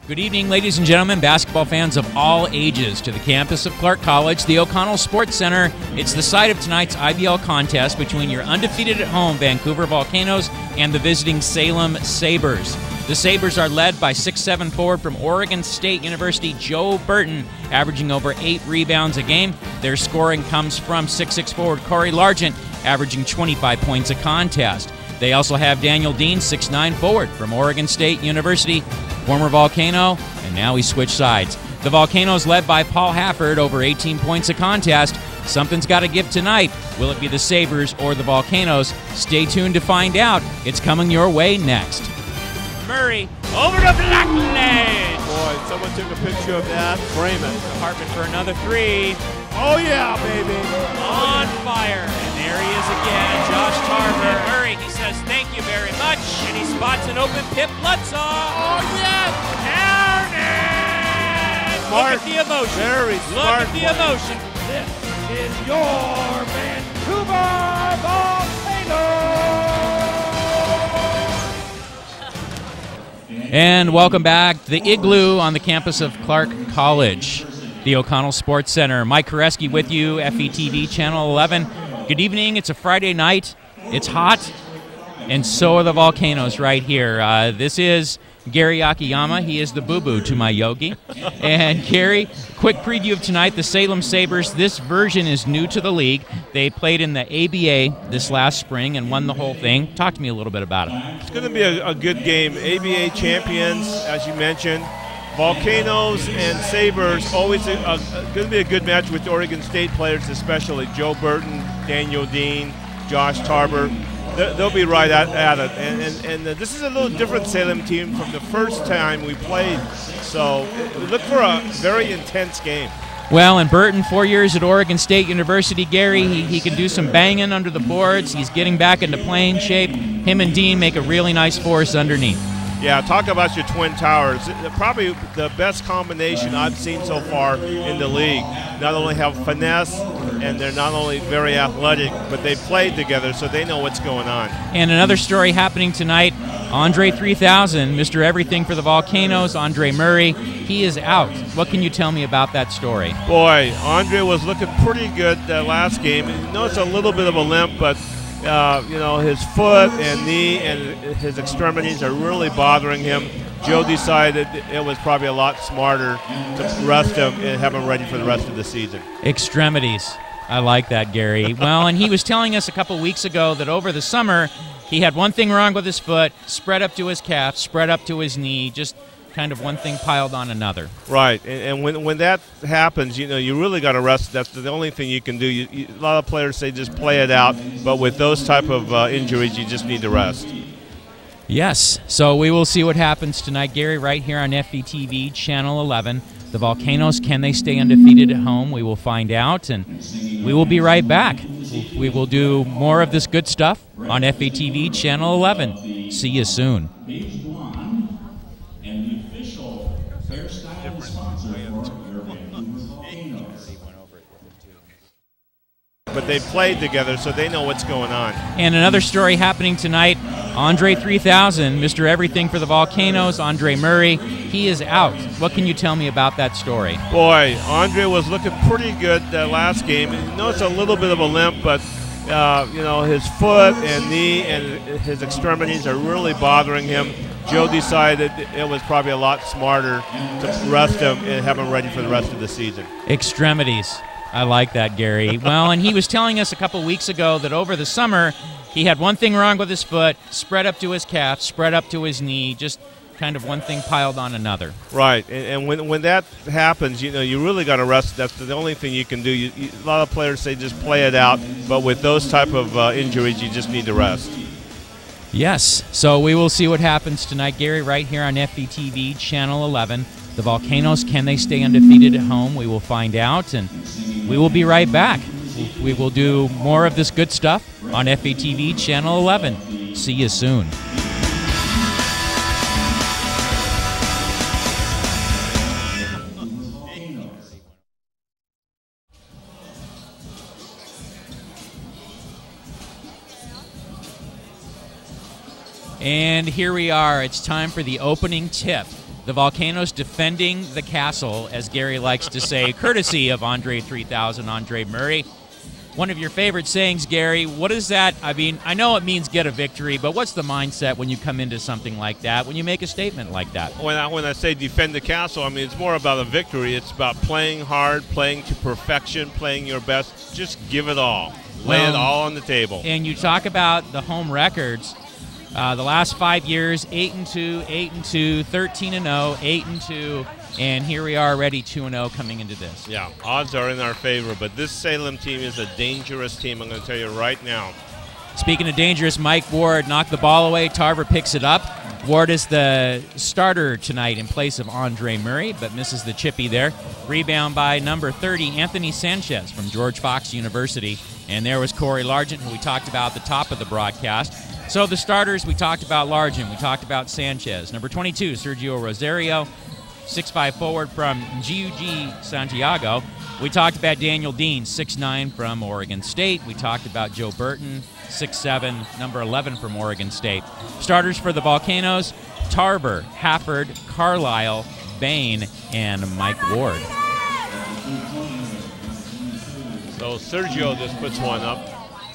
Good evening, ladies and gentlemen, basketball fans of all ages, to the campus of Clark College, the O'Connell Sports Center. It's the site of tonight's IBL contest between your undefeated at home Vancouver Volcanoes and the visiting Salem Sabers. The Sabers are led by 6'7" forward from Oregon State University, Joe Burton, averaging over 8 rebounds a game. Their scoring comes from 6'6" forward Corey Largent, averaging 25 points a contest. They also have Daniel Dean, 6'9" forward from Oregon State University, former Volcano, and now he switched sides. The Volcanoes led by Paul Hafford, over 18 points a contest. Something's got to give tonight. Will it be the Sabers or the Volcanoes? Stay tuned to find out. It's coming your way next. Murray over to Blackledge. Boy, someone took a picture of that. Frame it. Hartman for another three. Oh yeah, baby. On fire. And there he is again, Josh Tarver. Murray, he says thank you very much. And he spots an open Pip Lutzaw. Oh yes. Down it. Smart. Look at the emotion. Very Look smart at the play. emotion. This is your Vancouver Volcanoes! And welcome back to the Igloo on the campus of Clark College, the O'Connell Sports Center. Mike Koreski with you, FETV Channel 11. Good evening. It's a Friday night. It's hot, and so are the Volcanoes right here. This is Gary Akiyama. He is the boo-boo to my Yogi. And Gary, quick preview of tonight, the Salem Sabers. This version is new to the league. They played in the ABA this last spring and won the whole thing. Talk to me a little bit about it. It's going to be a good game. ABA champions, as you mentioned. Volcanoes and Sabers, always going to be a good match with Oregon State players, especially Joe Burton, Daniel Dean, Josh Tarver. They'll be right at it. And this is a little different Salem team from the first time we played. So look for a very intense game. Well, and Burton, 4 years at Oregon State University, Gary, he can do some banging under the boards. He's getting back into playing shape. Him and Dean make a really nice force underneath. Yeah, talk about your Twin Towers. Probably the best combination I've seen so far in the league. Not only have finesse, and they're not only very athletic, but they played together, so they know what's going on. And another story happening tonight, Andre 3000, Mr. Everything for the Volcanoes, Andre Murray, he is out. What can you tell me about that story? Boy, Andre was looking pretty good that last game. You know, it's a little bit of a limp, but you know, his foot and knee and his extremities are really bothering him. Joe decided it was probably a lot smarter to rest him and have him ready for the rest of the season. Extremities. I like that, Gary. Well, and he was telling us a couple weeks ago that over the summer he had one thing wrong with his foot, spread up to his calf, spread up to his knee, just kind of one thing piled on another. Right, and when that happens, you know, you really got to rest. That's the only thing you can do. A lot of players say just play it out, but with those type of injuries, you just need to rest. Yes, so we will see what happens tonight, Gary, right here on FETV Channel 11. The Volcanoes, can they stay undefeated at home? We will find out, and we will be right back. We will do more of this good stuff on FETV Channel 11. See you soon. But they played together, so they know what's going on. And another story happening tonight, Andre 3000, Mr. Everything for the Volcanoes, Andre Murray, he is out. What can you tell me about that story? Boy, Andre was looking pretty good that last game. You know, it's a little bit of a limp, but you know, his foot and knee and his extremities are really bothering him. Joe decided it was probably a lot smarter to rest him and have him ready for the rest of the season. Extremities. I like that, Gary. Well, and he was telling us a couple weeks ago that over the summer he had one thing wrong with his foot, spread up to his calf, spread up to his knee, just kind of one thing piled on another. Right, and when that happens, you know, you really got to rest. That's the only thing you can do. A lot of players say just play it out, but with those type of injuries, you just need to rest. Yes, so we will see what happens tonight, Gary, right here on FETV Channel 11. The Volcanoes, can they stay undefeated at home? We will find out, and we will be right back. We will do more of this good stuff on FETV Channel 11. See you soon. And here we are. It's time for the opening tip. The Volcanoes defending the castle, as Gary likes to say, courtesy of Andre 3000, Andre Murray. One of your favorite sayings, Gary. What is that? I mean, I know it means get a victory, but what's the mindset when you come into something like that, when you make a statement like that? When I say defend the castle, I mean, it's more about a victory. It's about playing hard, playing to perfection, playing your best. Just give it all. Lay it all on the table. And you talk about the home records. The last 5 years, 8-2, 8-2, 13-0, 8-2, and here we are already 2-0 coming into this. Yeah, odds are in our favor, but this Salem team is a dangerous team, I'm going to tell you right now. Speaking of dangerous, Mike Ward knocked the ball away. Tarver picks it up. Ward is the starter tonight in place of Andre Murray, but misses the chippy there. Rebound by number 30, Anthony Sanchez from George Fox University. And there was Corey Largent, who we talked about at the top of the broadcast. So the starters, we talked about Largent, we talked about Sanchez. Number 22, Sergio Rosario, 6'5" forward from GUG Santiago. We talked about Daniel Dean, 6'9" from Oregon State. We talked about Joe Burton, 6'7", number 11 from Oregon State. Starters for the Volcanoes, Tarver, Hafford, Carlisle, Bain, and Mike Ward. So Sergio just puts one up.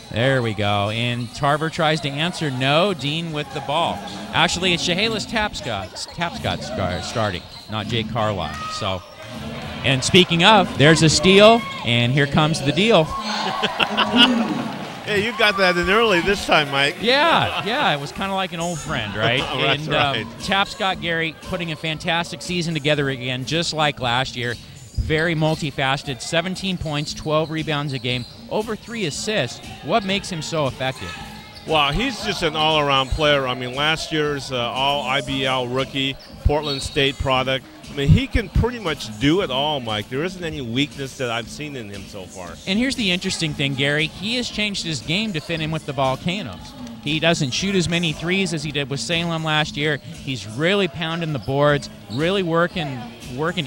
There we go. And Tarver tries to answer no. Dean with the ball. Actually, it's Chehalis Tapscott starting, not Jake Carlisle. So, and speaking of, there's a steal, and here comes the deal. Yeah, you got that in early this time, Mike. Yeah, it was kind of like an old friend, right? That's right. Tapscott, Gary, putting a fantastic season together again, just like last year. Very multifaceted, 17 points, 12 rebounds a game, over 3 assists. What makes him so effective? Well, he's just an all-around player. I mean, last year's all-IBL rookie, Portland State product. I mean, he can pretty much do it all, Mike. There isn't any weakness that I've seen in him so far. And here's the interesting thing, Gary. He has changed his game to fit in with the Volcanoes. He doesn't shoot as many threes as he did with Salem last year. He's really pounding the boards, really working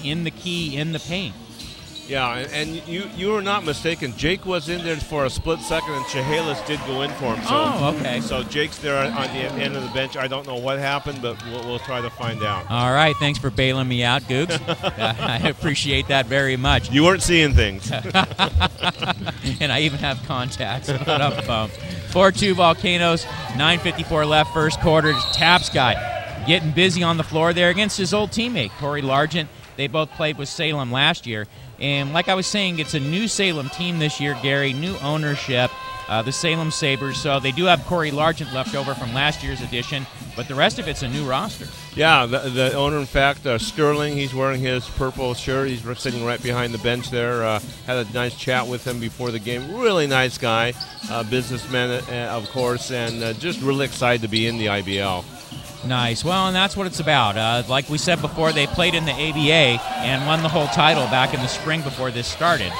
in the key, in the paint. Yeah, and you were not mistaken. Jake was in there for a split second, and Chehalis did go in for him. So, okay. So Jake's there on the end of the bench. I don't know what happened, but we'll try to find out. All right, thanks for bailing me out, Googs. I appreciate that very much. You weren't seeing things. And I even have contacts. But I'm pumped. 4-2 Volcanoes, 9:54 left first quarter. Tapscott getting busy on the floor there against his old teammate, Corey Largent. They both played with Salem last year. And like I was saying, it's a new Salem team this year, Gary, new ownership, the Salem Sabers. So they do have Corey Largent left over from last year's edition, but the rest of it's a new roster. Yeah, the owner, in fact, Sterling, he's wearing his purple shirt. He's sitting right behind the bench there. Had a nice chat with him before the game. Really nice guy, businessman, of course, and just really excited to be in the IBL. Nice. Well, and that's what it's about. Like we said before, they played in the ABA and won the whole title back in the spring before this started.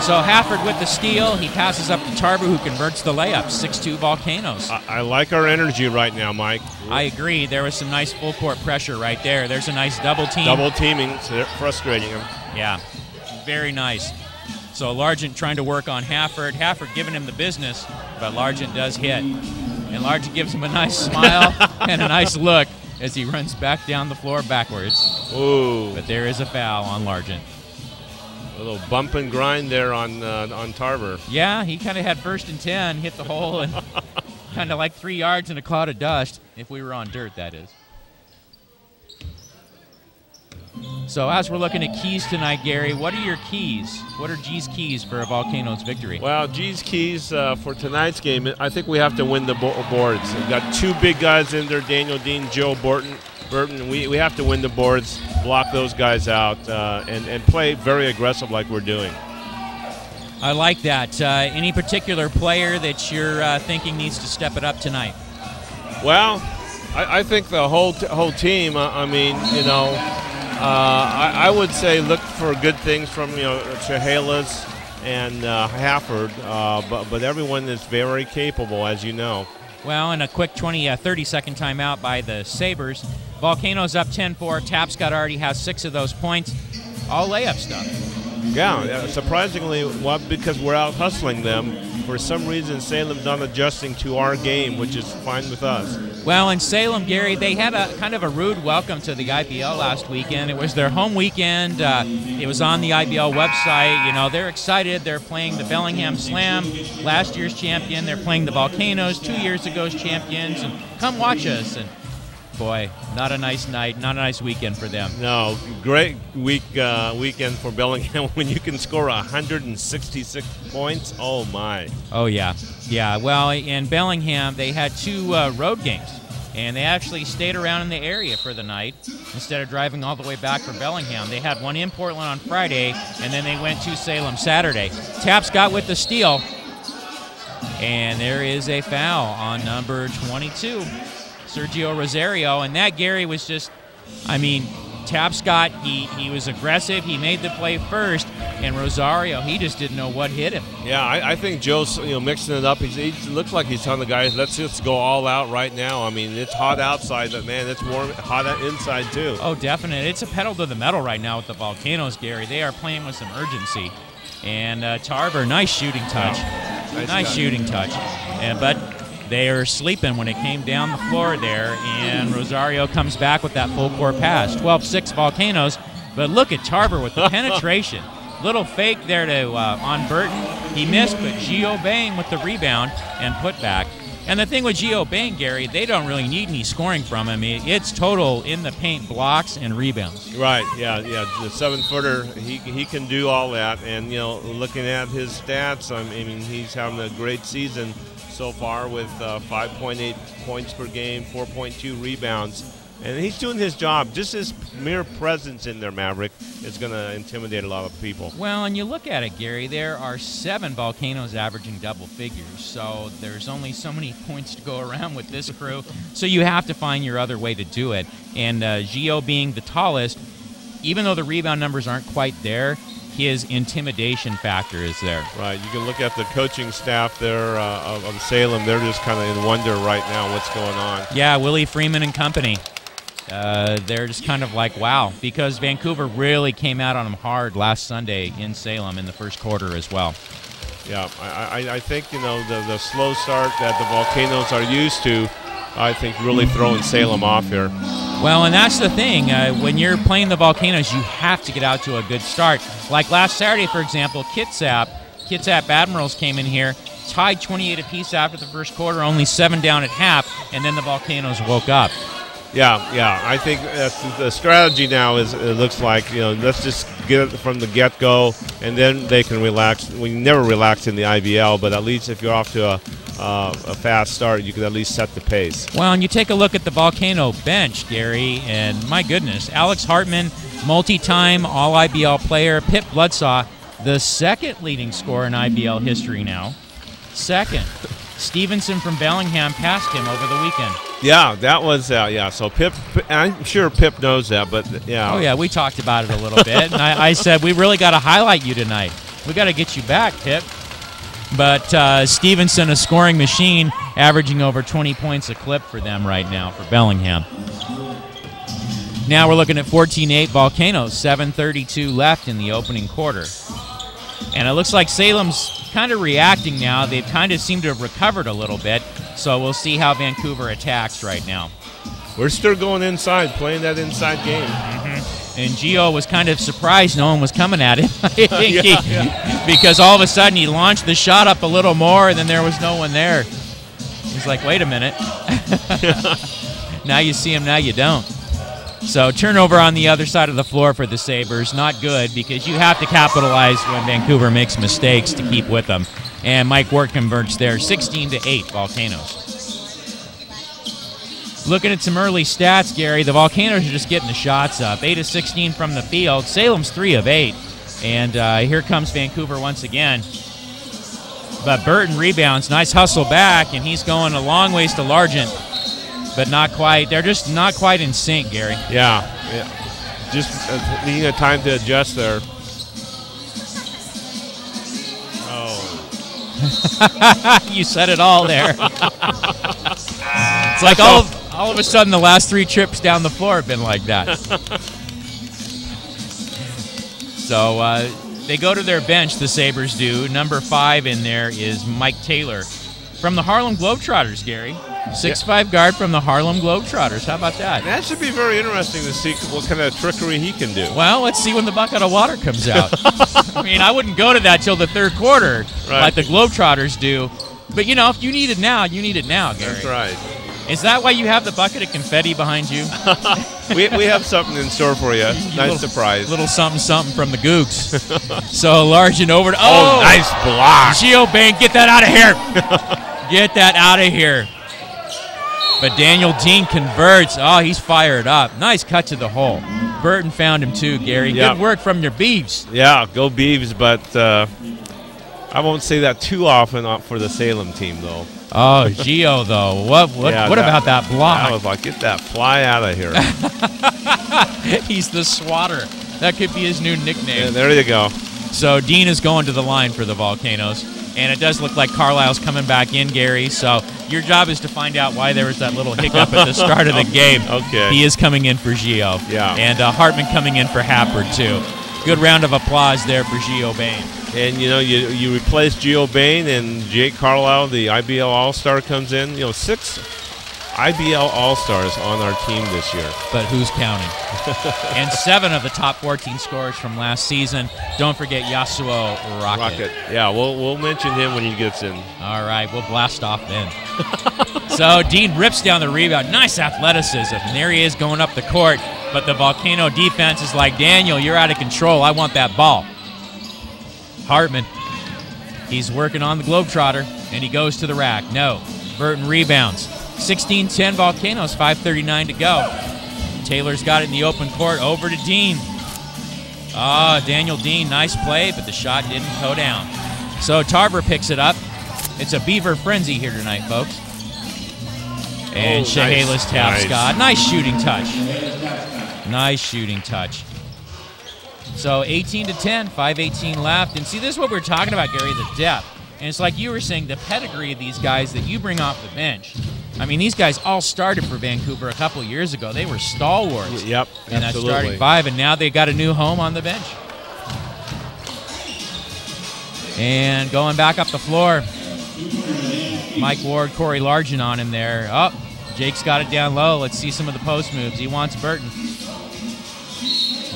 So Hafford with the steal. He passes up to Tarver, who converts the layup. 6-2 Volcanoes. I like our energy right now, Mike. I agree. There was some nice full-court pressure right there. There's a nice double team. Double teaming, so they're frustrating him. Yeah, very nice. So Largent trying to work on Hafford. Hafford giving him the business, but Largent does hit. And Largent gives him a nice smile and a nice look as he runs back down the floor backwards. Ooh. But there is a foul on Largent. A little bump and grind there on Tarver. Yeah, he kind of had 1st and 10, hit the hole, and kind of like 3 yards in a cloud of dust, if we were on dirt, that is. So as we're looking at keys tonight, Gary, what are your keys? What are G's keys for a Volcanoes victory? Well, G's keys for tonight's game, I think we have to win the boards. We've got 2 big guys in there, Daniel Dean, Joe Burton. We have to win the boards, block those guys out, and play very aggressive like we're doing. I like that. Any particular player that you're thinking needs to step it up tonight? Well, I think the whole team, I mean, you know, I would say look for good things from, you know, Chehalis and Hafford, but everyone is very capable, as you know. Well, in a quick 30-second timeout by the Sabers, Volcanoes up 10-4. Tapscott already has 6 of those points. All layup stuff. Yeah, surprisingly, because we're out hustling them for some reason Salem's not adjusting to our game, which is fine with us. Well, in Salem, Gary, they had a kind of a rude welcome to the IBL last weekend. It was their home weekend. It was on the IBL website. You know, they're excited. They're playing the Bellingham Slam, last year's champion. They're playing the Volcanoes, 2 years ago's champions. And come watch us. And boy, not a nice night, not a nice weekend for them. No, great weekend for Bellingham when you can score 166 points. Oh, my. Oh, yeah. Yeah, well, in Bellingham, they had 2 road games, and they actually stayed around in the area for the night instead of driving all the way back for Bellingham. They had one in Portland on Friday, and then they went to Salem Saturday. Taps got with the steal, and there is a foul on number 22. Sergio Rosario, and that, Gary, was just, I mean, Tapscott, he was aggressive. He made the play first, and Rosario, he just didn't know what hit him. Yeah, I think Joe's mixing it up. He looks like he's telling the guys, let's just go all out right now. I mean, it's hot outside, but, man, it's warm, hot inside, too. Oh, definitely. It's a pedal to the metal right now with the Volcanoes, Gary. They are playing with some urgency. And Tarver, nice shooting touch. Nice shooting touch. But they are sleeping when it came down the floor there, and Rosario comes back with that full court pass. 12-6 Volcanoes, but look at Tarver with the penetration. Little fake there to on Burton. He missed, but Gio Bang with the rebound and put back. And the thing with Gio Bang, Gary, they don't really need any scoring from him. It's total in the paint blocks and rebounds. Right, yeah. The 7-footer, he can do all that. And, looking at his stats, I mean, he's having a great season so far with 5.8 points per game, 4.2 rebounds. And he's doing his job. Just his mere presence in there, Maverick, is going to intimidate a lot of people. Well, and you look at it, Gary, there are 7 Volcanoes averaging double figures. So there's only so many points to go around with this crew. So you have to find your other way to do it. And Gio being the tallest, even though the rebound numbers aren't quite there, his intimidation factor is there. Right. You can look at the coaching staff there of Salem. They're just kind of in wonder right now what's going on. Yeah, Willie Freeman and company. They're just kind of like, wow, because Vancouver really came out on them hard last Sunday in Salem in the first quarter as well. Yeah, I think, the slow start that the Volcanoes are used to, I think really throwing Salem off here. Well, and that's the thing. When you're playing the Volcanoes, you have to get out to a good start. Like last Saturday, for example, Kitsap Admirals came in here, tied 28 apiece after the first quarter, only 7 down at half, and then the Volcanoes woke up. Yeah. I think that's the strategy now is, it looks like, let's just get it from the get-go, and then they can relax. We never relax in the IBL, but at least if you're off to a fast start, you can at least set the pace. Well, and you take a look at the Volcano bench, Gary, and my goodness, Alex Hartman, multi-time All-IBL player, Pip Bloodsaw, the second leading scorer in IBL history now. Second. Stevenson from Bellingham passed him over the weekend. Yeah, that was, so Pip, I'm sure Pip knows that, but yeah. Oh, yeah, we talked about it a little bit, and I said, we really got to highlight you tonight. We got to get you back, Pip. But Stevenson, a scoring machine, averaging over 20 points a clip for them right now, for Bellingham. Now we're looking at 14-8 Volcanoes, 7:32 left in the opening quarter. And it looks like Salem's kind of reacting now. They've kind of seemed to have recovered a little bit, so we'll see how Vancouver attacks right now. We're still going inside, playing that inside game. Mm-hmm. And Gio was kind of surprised no one was coming at him. I think because all of a sudden he launched the shot up a little more, and then there was no one there. He's like, wait a minute. Now you see him, now you don't. So turnover on the other side of the floor for the Sabres. Not good, because you have to capitalize when Vancouver makes mistakes to keep with them. And Mike Ward converts there, 16-8 Volcanoes. Looking at some early stats, Gary, the Volcanoes are just getting the shots up. 8 of 16 from the field. Salem's 3 of 8. And here comes Vancouver once again. But Burton rebounds. Nice hustle back, and he's going a long ways to Largent. But not quite. They're just not quite in sync, Gary. Yeah. Just needing a time to adjust there. Oh. You said it all there. It's like all of a sudden the last 3 trips down the floor have been like that. So They go to their bench, the Sabres do. Number 5 in there is Mike Taylor from the Harlem Globetrotters, Gary. 6'5" guard from the Harlem Globetrotters. How about that? That should be very interesting to see what kind of trickery he can do. Well, let's see when the bucket of water comes out. I mean, I wouldn't go to that till the third quarter, like the Globetrotters do. But, you know, if you need it now, you need it now, Gary. That's right. Is that why you have the bucket of confetti behind you? we have something in store for you. Nice surprise. Little something from the Googs. So Largent over to... Oh, nice block. Gio Bain, get that out of here. Get that out of here. But Daniel Dean converts. Oh, he's fired up. Nice cut to the hole. Burton found him too, Gary. Yep. Good work from your Beavs. Yeah, go Beavs, but I won't say that too often for the Salem team, though. Oh, Gio, though. What about that block? I was like, get that fly out of here. He's the swatter. That could be his new nickname. Yeah, there you go. So Dean is going to the line for the Volcanoes. And it does look like Carlisle's coming back in, Gary. So your job is to find out why there was that little hiccup at the start of the game. Okay. He is coming in for Gio. Yeah. And Hartman coming in for Happard, too. Good round of applause there for Gio Bain. And, you know, you replace Gio Bain and Jake Carlisle, the IBL All-Star comes in. You know, 6 IBL All-Stars on our team this year. But who's counting? And 7 of the top 14 scorers from last season. Don't forget Yasuo Rocket. Yeah, we'll mention him when he gets in. All right, we'll blast off then. So Dean rips down the rebound. Nice athleticism. And there he is going up the court. But the Volcano defense is like, Daniel, you're out of control. I want that ball. Hartman, he's working on the Globetrotter, and he goes to the rack. No. Burton rebounds. 16-10 Volcanoes, 5:39 to go. Taylor's got it in the open court. Over to Dean. Daniel Dean, nice play, but the shot didn't go down. So Tarver picks it up. It's a Beaver frenzy here tonight, folks. And Chehalis taps Scott. Nice shooting touch. Nice shooting touch. So 18-10, 5:18 left. And see, this is what we're talking about, Gary, the depth. And it's like you were saying, the pedigree of these guys that you bring off the bench. I mean, these guys all started for Vancouver a couple years ago. They were stalwarts. Yep, in that starting 5, and now they got a new home on the bench. And going back up the floor, Mike Ward, Corey Largent on him there. Oh, Jake's got it down low. Let's see some of the post moves. He wants Burton.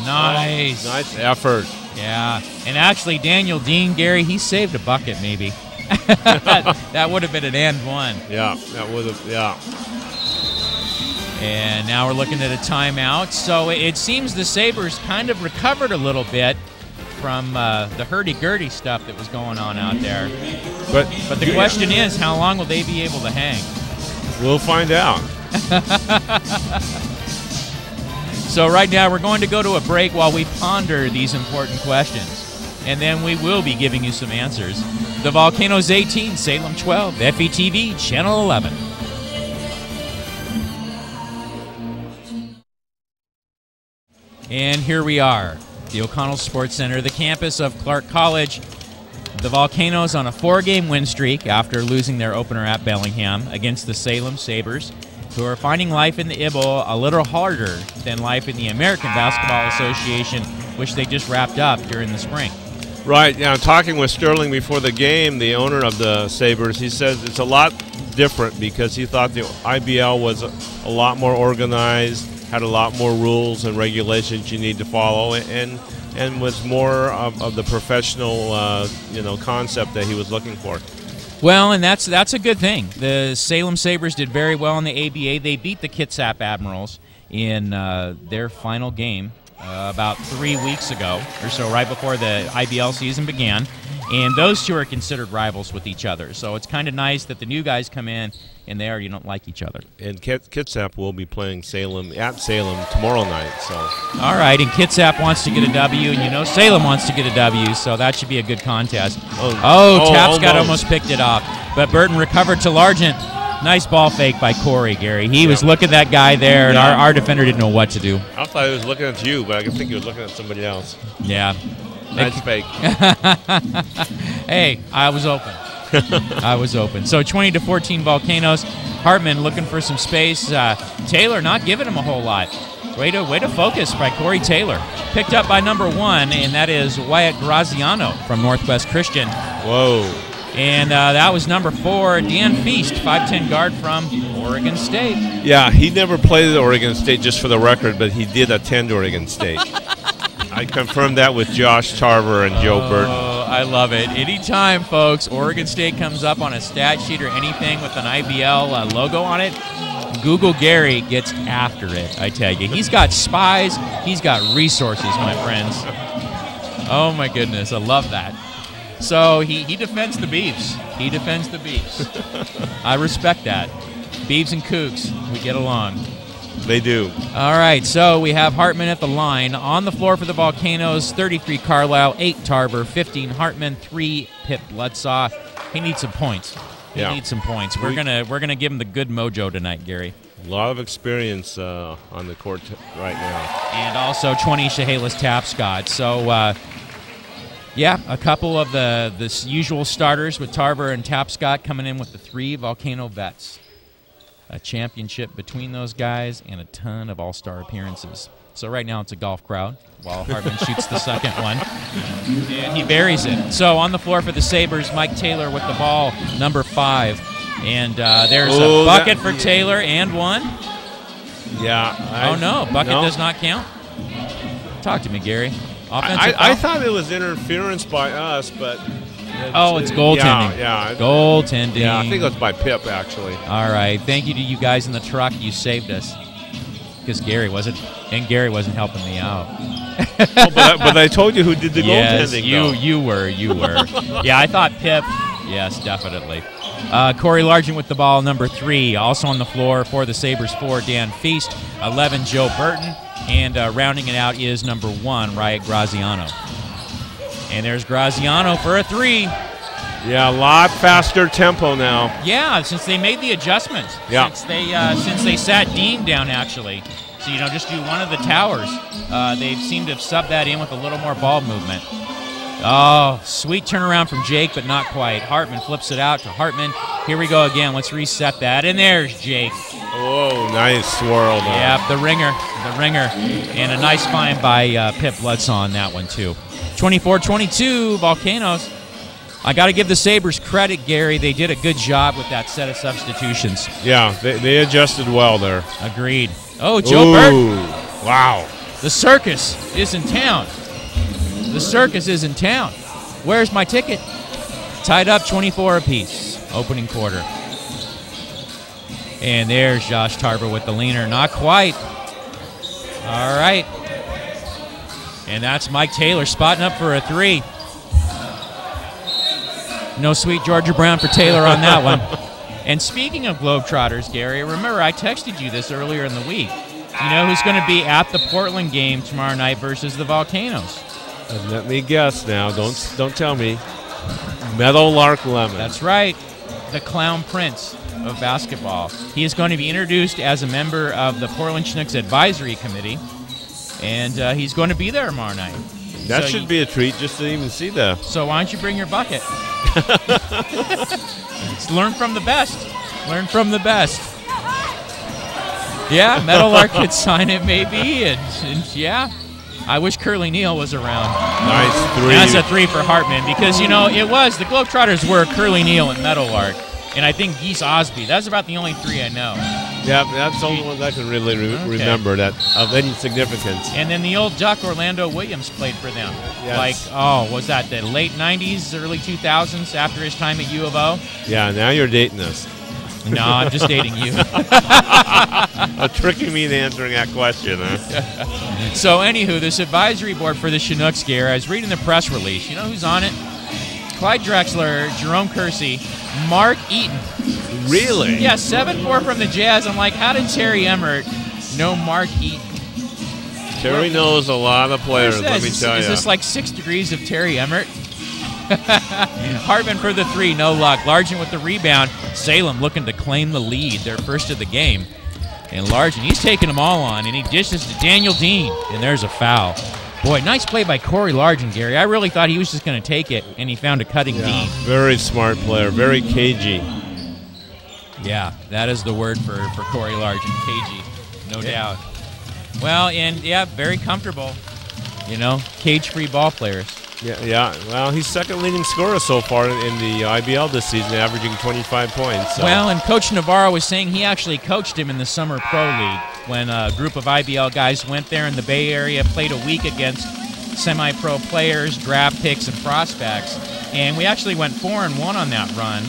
Nice. Nice effort. Yeah. And actually, Daniel Dean, Gary, he saved a bucket maybe. That would have been an and one. Yeah, that would have, yeah. And now we're looking at a timeout. So it seems the Sabres kind of recovered a little bit from the hurdy-gurdy stuff that was going on out there. But the question is, how long will they be able to hang? We'll find out. So right now we're going to go to a break while we ponder these important questions. And then we will be giving you some answers. The Volcanoes 18, Salem 12, FETV, Channel 11. And here we are, the O'Connell Sports Center, the campus of Clark College. The Volcanoes on a 4-game win streak after losing their opener at Bellingham against the Salem Sabers, who are finding life in the IBL a little harder than life in the American Basketball Association, which they just wrapped up during the spring. Right. Yeah, talking with Sterling before the game, the owner of the Sabres, he says it's a lot different because he thought the IBL was a lot more organized, had a lot more rules and regulations you need to follow, and was more of the professional concept that he was looking for. Well, and that's a good thing. The Salem Sabres did very well in the ABA. They beat the Kitsap Admirals in their final game about 3 weeks ago or so, right before the IBL season began. And those two are considered rivals with each other. So it's kind of nice that the new guys come in and they already don't like each other. And Kitsap will be playing Salem at Salem tomorrow night. So all right, and Kitsap wants to get a W, and Salem wants to get a W, so that should be a good contest. Tapp Scott almost picked it off. But Burton recovered to Largent. Nice ball fake by Corey, Gary. He was looking at that guy there, and our defender didn't know what to do. I thought he was looking at you, but I think he was looking at somebody else. Yeah. Nice fake. Hey, I was open. I was open. So 20-14 Volcanoes. Hartman looking for some space. Taylor not giving him a whole lot. Way to focus by Corey Taylor. Picked up by number 1, and that is Wyatt Graziano from Northwest Christian. Whoa. And that was number 4, Dan Feast, 5'10" guard from Oregon State. Yeah, he never played at Oregon State, just for the record, but he did attend Oregon State. I confirmed that with Josh Tarver and Joe Burton. I love it. Anytime, folks, Oregon State comes up on a stat sheet or anything with an IBL logo on it, Google Gary gets after it, I tell you. He's got spies. He's got resources, my friends. Oh, my goodness. I love that. So he defends the Beavs. He defends the Beavs. I respect that. Beavs and Cougs, we get along. They do. All right, so we have Hartman at the line. On the floor for the Volcanoes, 33 Carlisle, 8 Tarver, 15 Hartman, 3 Pip Bledsaw. He needs some points. He needs some points. We're gonna give him the good mojo tonight, Gary. A lot of experience on the court right now. And also 20 Chehalis Tapscott. So, yeah, a couple of the usual starters with Tarver and Tapscott coming in with the 3 Volcano vets. A championship between those guys and a ton of all-star appearances. So right now it's a golf crowd while Hartman shoots the second one. And he buries it. So on the floor for the Sabres, Mike Taylor with the ball, number 5. And there's a bucket for Taylor and 1. Yeah. Oh, no. Bucket does not count. Talk to me, Gary. Offensive I foul? thought it was interference by us, but... It's goaltending. Yeah. Goaltending. Yeah, I think it was by Pip, actually. All right. Thank you to you guys in the truck. You saved us. Because Gary wasn't helping me out. but I told you who did the goaltending, you were. Yeah, I thought Pip. Yes, definitely. Corey Largent with the ball, number 3. Also on the floor for the Sabres, 4, Dan Feast. 11, Joe Burton. And rounding it out is number 1, Wyatt Graziano. And there's Graziano for a 3. Yeah, a lot faster tempo now. Yeah, since they made the adjustment. Yeah. Since they sat Dean down, actually. So, just do one of the towers. They seem to have subbed that in with a little more ball movement. Oh, sweet turnaround from Jake, but not quite. Hartman flips it out to Hartman. Here we go again. Let's reset that. And there's Jake. Oh, nice swirl. Yeah, the ringer. And a nice find by Pip Bledsaw on that one, too. 24-22, Volcanoes. I got to give the Sabres credit, Gary. They did a good job with that set of substitutions. Yeah, they adjusted well there. Agreed. Oh, Joe Burton. Wow. The circus is in town. The circus is in town. Where's my ticket? Tied up 24 apiece, opening quarter. And there's Josh Tarver with the leaner. Not quite. All right. And that's Mike Taylor spotting up for a 3. No sweet Georgia Brown for Taylor on that one. And speaking of Globetrotters, Gary, remember I texted you this earlier in the week. You know who's going to be at the Portland game tomorrow night versus the Volcanoes? Let me guess now. Don't tell me. Meadowlark Lemon. That's right. The Clown Prince of basketball. He is going to be introduced as a member of the Portland Chinooks Advisory Committee, and he's going to be there tomorrow night. That should be a treat just to even see that. So why don't you bring your bucket? Learn from the best. Learn from the best. Yeah, Meadowlark could sign it maybe, and yeah. I wish Curly Neal was around. Nice 3. That's a 3 for Hartman because, it was. The Globetrotters were Curly Neal and Meadowlark, and I think Geese Osby. That's about the only 3 I know. Yeah, that's the only one I can really remember that of any significance. And then the old Duck, Orlando Williams, played for them. Yes. Was that the late 90s, early 2000s after his time at U of O? Yeah, now you're dating us. No, I'm just dating you. Tricking me into answering that question, huh? So, anywho, this advisory board for the Chinooks, Gary, I was reading the press release. You know who's on it? Clyde Drexler, Jerome Kersey, Mark Eaton. Really? Yeah, 7-4 from the Jazz. I'm like, how did Terry Emmert know Mark Eaton? Terry knows a lot of players, let me tell you. Is this like 6 degrees of Terry Emmert? Hartman for the 3, no luck. Largent with the rebound. Salem looking to claim the lead, their first of the game. And Largent, he's taking them all on, and he dishes to Daniel Dean, and there's a foul. Boy, nice play by Corey Largent, Gary. I really thought he was just going to take it, and he found a cutting Dean. Very smart player, very cagey. Yeah, that is the word for Corey Largent, cagey, no doubt. Well, and yeah, very comfortable. You know, cage-free ball players. Yeah. Well, he's second leading scorer so far in the IBL this season, averaging 25 points. So. Well, and Coach Navarro was saying he actually coached him in the Summer Pro League when a group of IBL guys went there in the Bay Area, played a week against semi-pro players, draft picks, and prospects. And we actually went 4-1 on that run.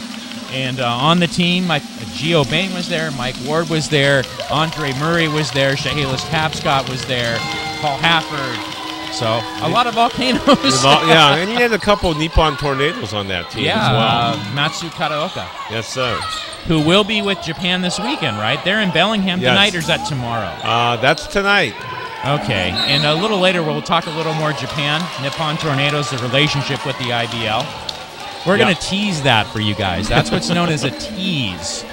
And on the team, Gio Bain was there, Mike Ward was there, Andre Murray was there, Chehalis Tapscott was there, Paul Hafford. So a lot of Volcanoes. Yeah, and he had a couple of Nippon Tornadoes on that team as well. Matsu Kataoka. Yes, sir. Who will be with Japan this weekend, right? They're in Bellingham tonight, or is that tomorrow? That's tonight. Okay, and a little later we'll talk a little more Japan, Nippon Tornadoes, the relationship with the IBL. We're going to tease that for you guys. That's what's known as a tease.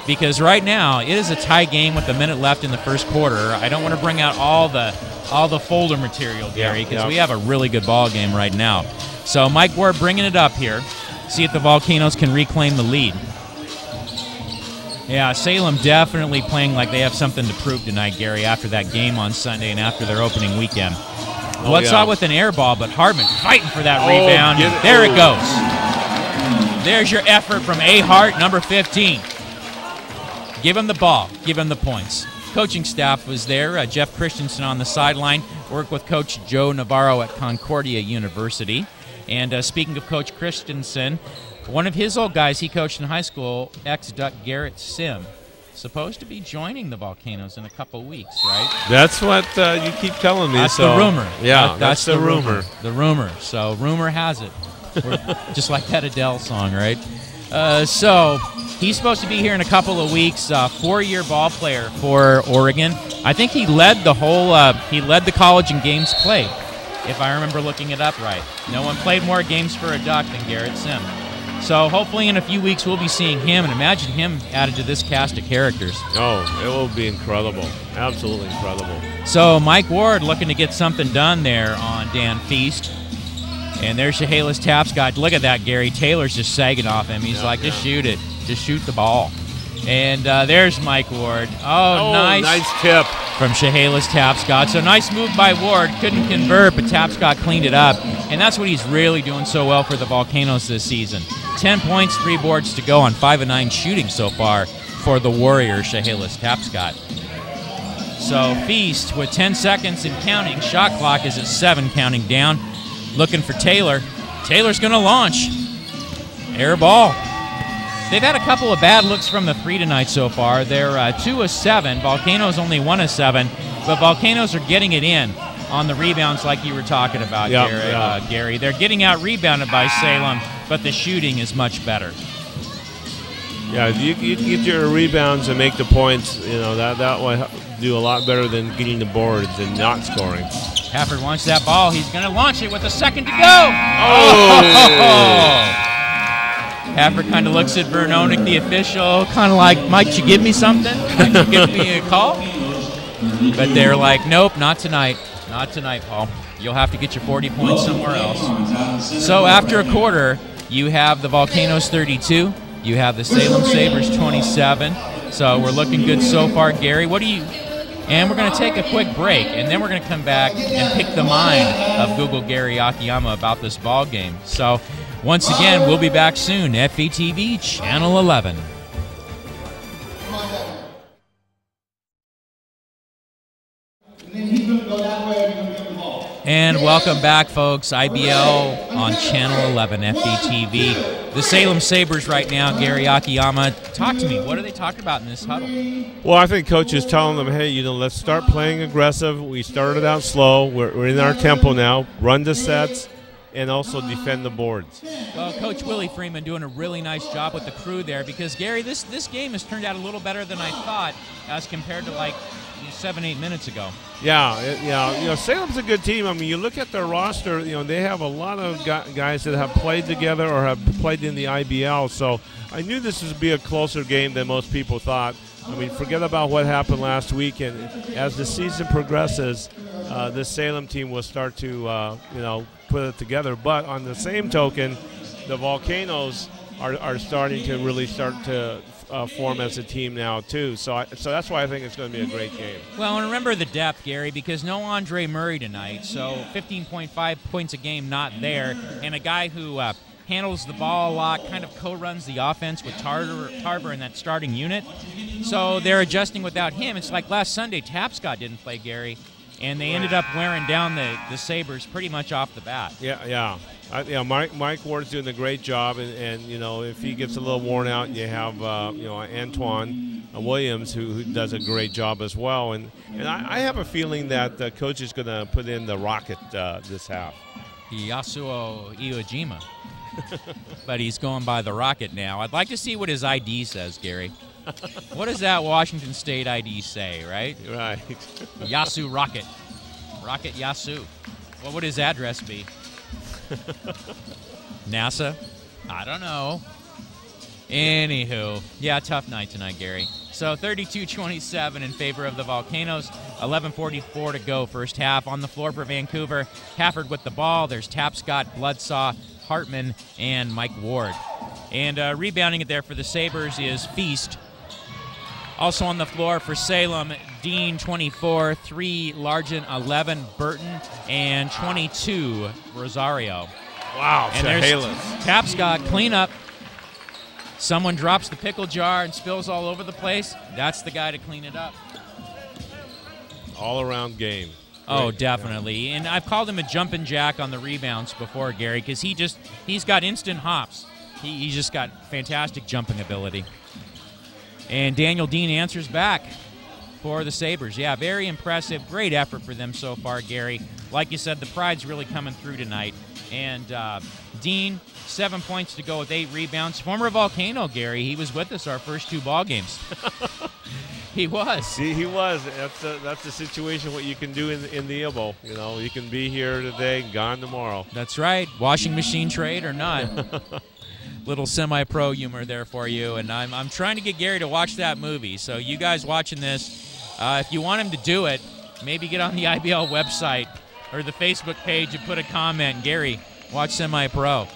Because right now, it is a tie game with a minute left in the first quarter. I don't want to bring out all the folder material, Gary, because we have a really good ball game right now. So Mike Ward bringing it up here. See if the Volcanoes can reclaim the lead. Yeah, Salem definitely playing like they have something to prove tonight, Gary, after that game on Sunday and after their opening weekend. Saw with an air ball, but Hardman fighting for that rebound. There it goes. There's your effort from A. Hart, number 15. Give him the ball. Give him the points. Coaching staff was there. Jeff Christensen on the sideline. Worked with Coach Joe Navarro at Concordia University. And speaking of Coach Christensen, one of his old guys he coached in high school, ex-Duck Garrett Sim, supposed to be joining the Volcanoes in a couple weeks, right? That's what you keep telling me. That's the rumor. Yeah, that's the rumor. The rumor. So rumor has it. Just like that Adele song, right? So he's supposed to be here in a couple of weeks. 4-year ball player for Oregon. I think he led the whole. He led the college in games played, if I remember looking it up right. No one played more games for a Duck than Garrett Sim. So hopefully in a few weeks we'll be seeing him, and imagine him added to this cast of characters. Oh, it will be incredible. Absolutely incredible. So Mike Ward looking to get something done there on Dan Feast. And there's Chehalis Tapscott. Look at that, Gary. Taylor's just sagging off him. He's just shoot it. Just shoot the ball. And there's Mike Ward. Oh, nice. Nice tip. From Chehalis Tapscott. So nice move by Ward. Couldn't convert, but Tapscott cleaned it up. And that's what he's really doing so well for the Volcanoes this season. 10 points, 3 boards to go on 5 of 9 shooting so far for the Warrior, Chehalis Tapscott. So Feast with 10 seconds and counting. Shot clock is at 7, counting down. Looking for Taylor. Taylor's going to launch. Air ball. They've had a couple of bad looks from the 3 tonight so far. They're 2 of 7. Volcanoes only 1 of 7. But Volcanoes are getting it in on the rebounds like you were talking about, Gary. They're getting out-rebounded by Salem, but the shooting is much better. Yeah, you get your rebounds and make the points. You know, that will do a lot better than getting the boards and not scoring. Hafford wants that ball. He's going to launch it with a second to go. Oh! Hafford kind of looks at Vernonik, the official, kind of like, might you give me something? Might you give me a call? But they're like, nope, not tonight. Not tonight, Paul. You'll have to get your 40 points somewhere else. So after a quarter, you have the Volcanoes 32. You have the Salem Sabers 27. So we're looking good so far, Gary. And we're going to take a quick break, and then we're going to come back and pick the mind of Google Gary Akiyama about this ball game. So once again, we'll be back soon. FETV Channel 11. And welcome back, folks. IBL on Channel 11, FETV. The Salem Sabers right now, Gary Akiyama. Talk to me. What are they talking about in this huddle? Well, I think Coach is telling them, hey, let's start playing aggressive. We started out slow. We're in our tempo now. Run the sets and also defend the boards. Well, Coach Willie Freeman doing a really nice job with the crew there because, Gary, this game has turned out a little better than I thought as compared to, 7-8 minutes ago. Yeah. Salem's a good team. I mean, you look at their roster. They have a lot of guys that have played together or have played in the IBL. So I knew this would be a closer game than most people thought. I mean, forget about what happened last week. And as the season progresses, this Salem team will start to put it together. But on the same token, the Volcanoes are starting to really start to form as a team now too. So that's why I think it's going to be a great game. Well, and remember the depth, Gary, because no Andre Murray tonight, so 15.5 points a game not there, and a guy who handles the ball a lot, kind of co-runs the offense with Tarver in that starting unit. So they're adjusting without him. It's like last Sunday, Tapscott didn't play, Gary, and they ended up wearing down the Sabers pretty much off the bat. Yeah. Mike Ward's doing a great job, and you know, if he gets a little worn out, you have Antoine Williams who does a great job as well. And I have a feeling that the coach is going to put in the Rocket this half. Yasuo Iojima. But he's going by the Rocket now. I'd like to see what his ID says, Gary. What does that Washington State ID say, right? Right. Yasu Rocket. Rocket Yasu. What would his address be? NASA? I don't know. Anywho, yeah, tough night tonight, Gary. So 32-27 in favor of the Volcanoes. 11:44 to go, first half. On the floor for Vancouver, Hafford with the ball. There's Tapscott, Bloodsaw, Hartman, and Mike Ward. And rebounding it there for the Sabres is Feast. Also on the floor for Salem, Dean, 24, 3, Largent, 11, Burton, and 22, Rosario. Wow, and there's Tapscott cleanup. Someone drops the pickle jar and spills all over the place. That's the guy to clean it up. All-around game. Oh, Great. Definitely. And I've called him a jumping jack on the rebounds before, Gary, because he's got instant hops. He's just got fantastic jumping ability. And Daniel Dean answers back for the Sabres. Yeah, very impressive. Great effort for them so far, Gary. Like you said, the pride's really coming through tonight. And Dean, 7 points to go with 8 rebounds. Former Volcano, Gary. He was with us our first 2 ball games. He was. See, he was. That's the situation, what you can do in the IBO. You know, you can be here today and gone tomorrow. That's right. Washing machine trade or not. Little semi-pro humor there for you. And I'm trying to get Gary to watch that movie. So you guys watching this, if you want him to do it, maybe get on the IBL website or the Facebook page and put a comment. Gary, watch semi-pro.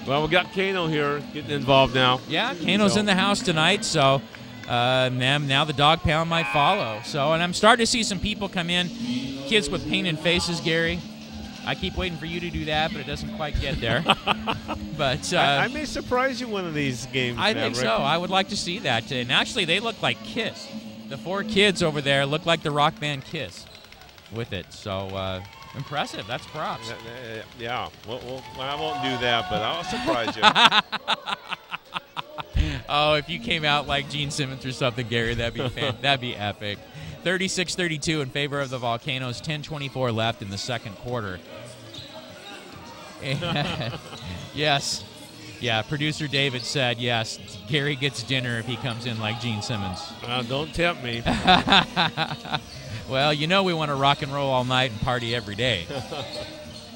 Well, we got Kano here getting involved now. Yeah, Kano's in the house tonight, so now the dog pound might follow. So, and I'm starting to see some people come in, kids with painted faces, Gary. I keep waiting for you to do that, but it doesn't quite get there. But I may surprise you one of these games. I think so. I would like to see that. And actually, they look like Kiss. The 4 kids over there look like the rock band Kiss with it. So impressive. That's props. Yeah. Well, I won't do that, but I'll surprise you. Oh, if you came out like Gene Simmons or something, Gary, that'd be epic. 36-32 in favor of the Volcanoes. 10:24 left in the second quarter. Yes. Yeah, producer David said, yes, Gary gets dinner if he comes in like Gene Simmons. Don't tempt me. Well, you know we want to rock and roll all night and party every day.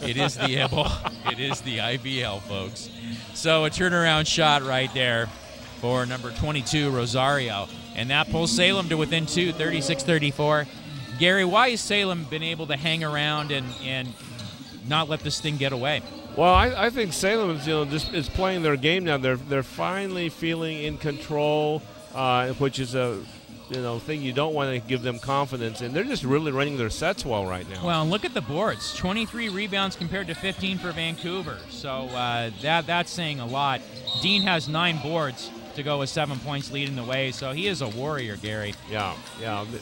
It is the IBL. It is the IBL, folks. So a turnaround shot right there for number 22, Rosario. And that pulls Salem to within 2, 36-34. Gary, why has Salem been able to hang around and not let this thing get away? Well, I think Salem is playing their game now. They're finally feeling in control, which is a thing you don't want to give them confidence in. They're just really running their sets well right now. Well, and look at the boards. 23 rebounds compared to 15 for Vancouver. So that's saying a lot. Dean has 9 boards to go with 7 points leading the way, so he is a warrior, Gary. Yeah.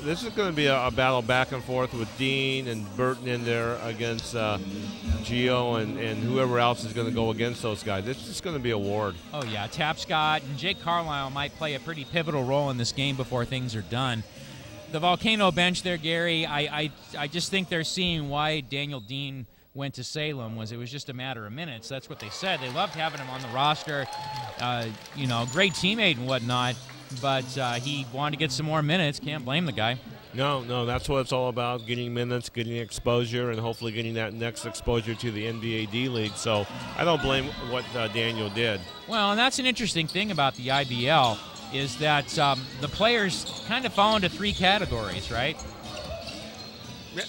This is going to be a battle back and forth with Dean and Burton in there against Gio and whoever else is going to go against those guys. This is going to be a war. Oh, yeah. Tapscott and Jake Carlisle might play a pretty pivotal role in this game before things are done. The Volcano bench there, Gary, I just think they're seeing why Daniel Dean went to Salem. It was just a matter of minutes. That's what they said. They loved having him on the roster. Great teammate and whatnot, but he wanted to get some more minutes. Can't blame the guy. No, that's what it's all about, getting minutes, getting exposure, and hopefully getting that next exposure to the NBA D-League. So I don't blame what Daniel did. Well, and that's an interesting thing about the IBL is that the players kind of fall into 3 categories, right?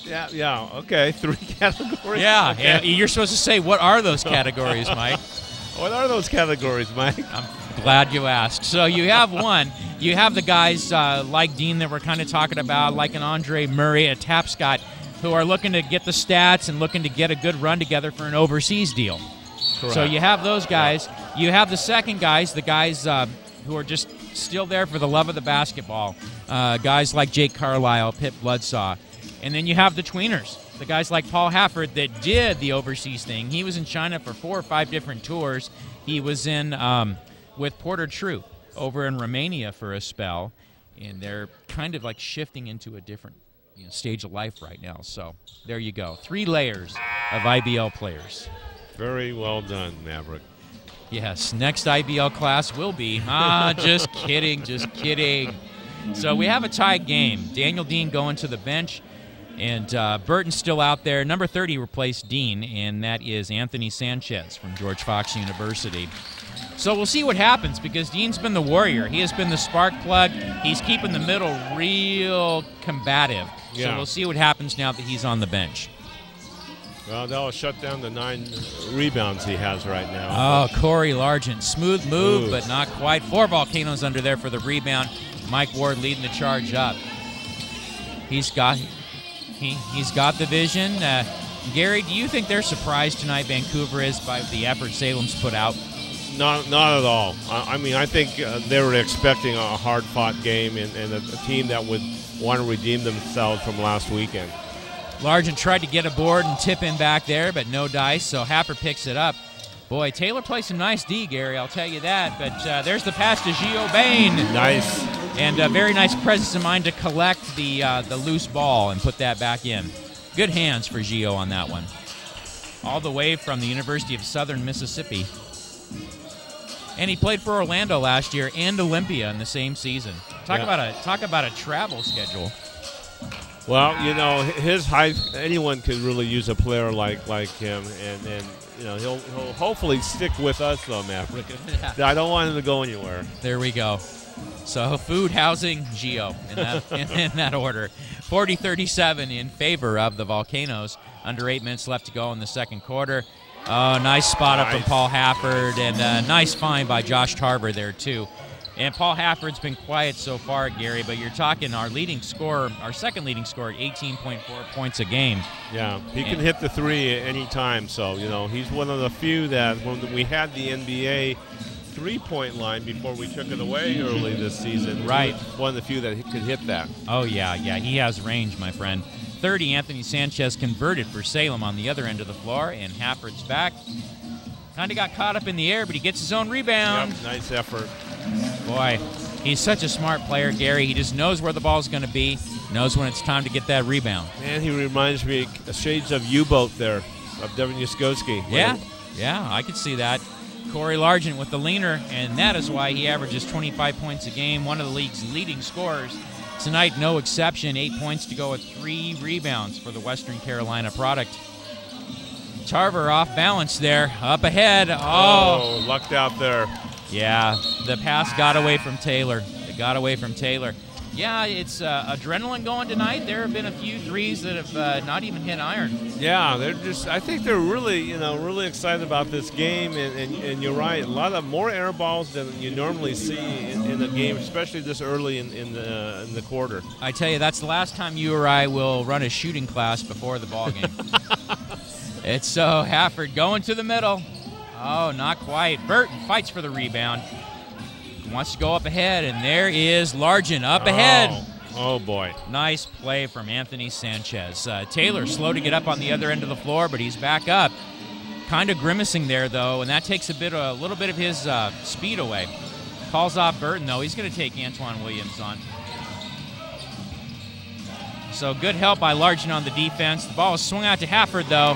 Yeah. Okay, 3 categories. Yeah, okay. You're supposed to say what are those categories, Mike? What are those categories, Mike? I'm glad you asked. So you have one. You have the guys like Dean that we're kind of talking about, like an Andre Murray, a Tapscott, who are looking to get the stats and looking to get a good run together for an overseas deal. Correct. So you have those guys. You have the second guys, the guys who are just still there for the love of the basketball, guys like Jake Carlisle, Pip Bloodsaw. And then you have the tweeners, the guys like Paul Hafford that did the overseas thing. He was in China for 4 or 5 different tours. He was in with Porter Troop over in Romania for a spell, and they're kind of like shifting into a different stage of life right now. So there you go. 3 layers of IBL players. Very well done, Maverick. Yes, next IBL class will be. Just kidding, just kidding. So we have a tied game. Daniel Dean going to the bench, and Burton's still out there. Number 30 replaced Dean, and that is Anthony Sanchez from George Fox University. So we'll see what happens, because Dean's been the warrior. He has been the spark plug. He's keeping the middle real combative. So Yeah. we'll see what happens now that he's on the bench. Well, that'll shut down the 9 rebounds he has right now. Oh, Corey Largent. Smooth move, Smooth. but not quite. 4 Volcanoes under there for the rebound. Mike Ward leading the charge up. He's got the vision. Gary, do you think they're surprised tonight, Vancouver is, by the effort Salem's put out? Not at all. I mean, I think they were expecting a hard-fought game and a team that would want to redeem themselves from last weekend. Largent tried to get a board and tip in back there, but no dice, so Happer picks it up. Boy, Taylor plays some nice D, Gary, I'll tell you that. But there's the pass to Gio Bain. Nice. And a very nice presence of mind to collect the loose ball and put that back in. Good hands for Gio on that one. All the way from the University of Southern Mississippi. And he played for Orlando last year and Olympia in the same season. Talk about a travel schedule. Well, his height, anyone could really use a player like him, and he'll hopefully stick with us though, Maverick. I don't want him to go anywhere. There we go. So food, housing, Gio in that order. 40-37 in favor of the Volcanoes. Under 8 minutes left to go in the second quarter. Oh, nice spot up from Paul Hafford, and a nice find by Josh Tarver there too. And Paul Hafford's been quiet so far, Gary, but you're talking our second leading scorer at 18.4 points a game. Yeah, he can hit the 3 at any time. So, he's one of the few that when we had the NBA three-point line before we took it away early this season, right, he was one of the few that could hit that. Oh, yeah, he has range, my friend. 30, Anthony Sanchez converted for Salem on the other end of the floor, and Hafford's back. Kind of got caught up in the air, but he gets his own rebound. Yep, nice effort. Boy, he's such a smart player, Gary. He just knows where the ball's going to be, knows when it's time to get that rebound. Man, he reminds me shades of U-Boat there, of Devin Yuskoski. Yeah, I could see that. Corey Largent with the leaner, and that is why he averages 25 points a game, one of the league's leading scorers. Tonight, no exception, 8 points to go with 3 rebounds for the Western Carolina product. Tarver off balance there, up ahead. Oh, lucked out there. Yeah, the pass got away from Taylor. It got away from Taylor. Yeah, it's adrenaline going tonight. There have been a few threes that have not even hit iron. Yeah, I think they're really, really excited about this game. And you're right, a lot of more air balls than you normally see in the game, especially this early in the quarter. I tell you, that's the last time you or I will run a shooting class before the ball game. It's so Hafford going to the middle. Oh, not quite. Burton fights for the rebound. Wants to go up ahead, and there is Largent up ahead. Oh, boy. Nice play from Anthony Sanchez. Taylor slow to get up on the other end of the floor, but he's back up. Kind of grimacing there, though, and that takes a little bit of his speed away. Calls off Burton, though. He's going to take Antoine Williams on. So good help by Largent on the defense. The ball is swung out to Hafford, though.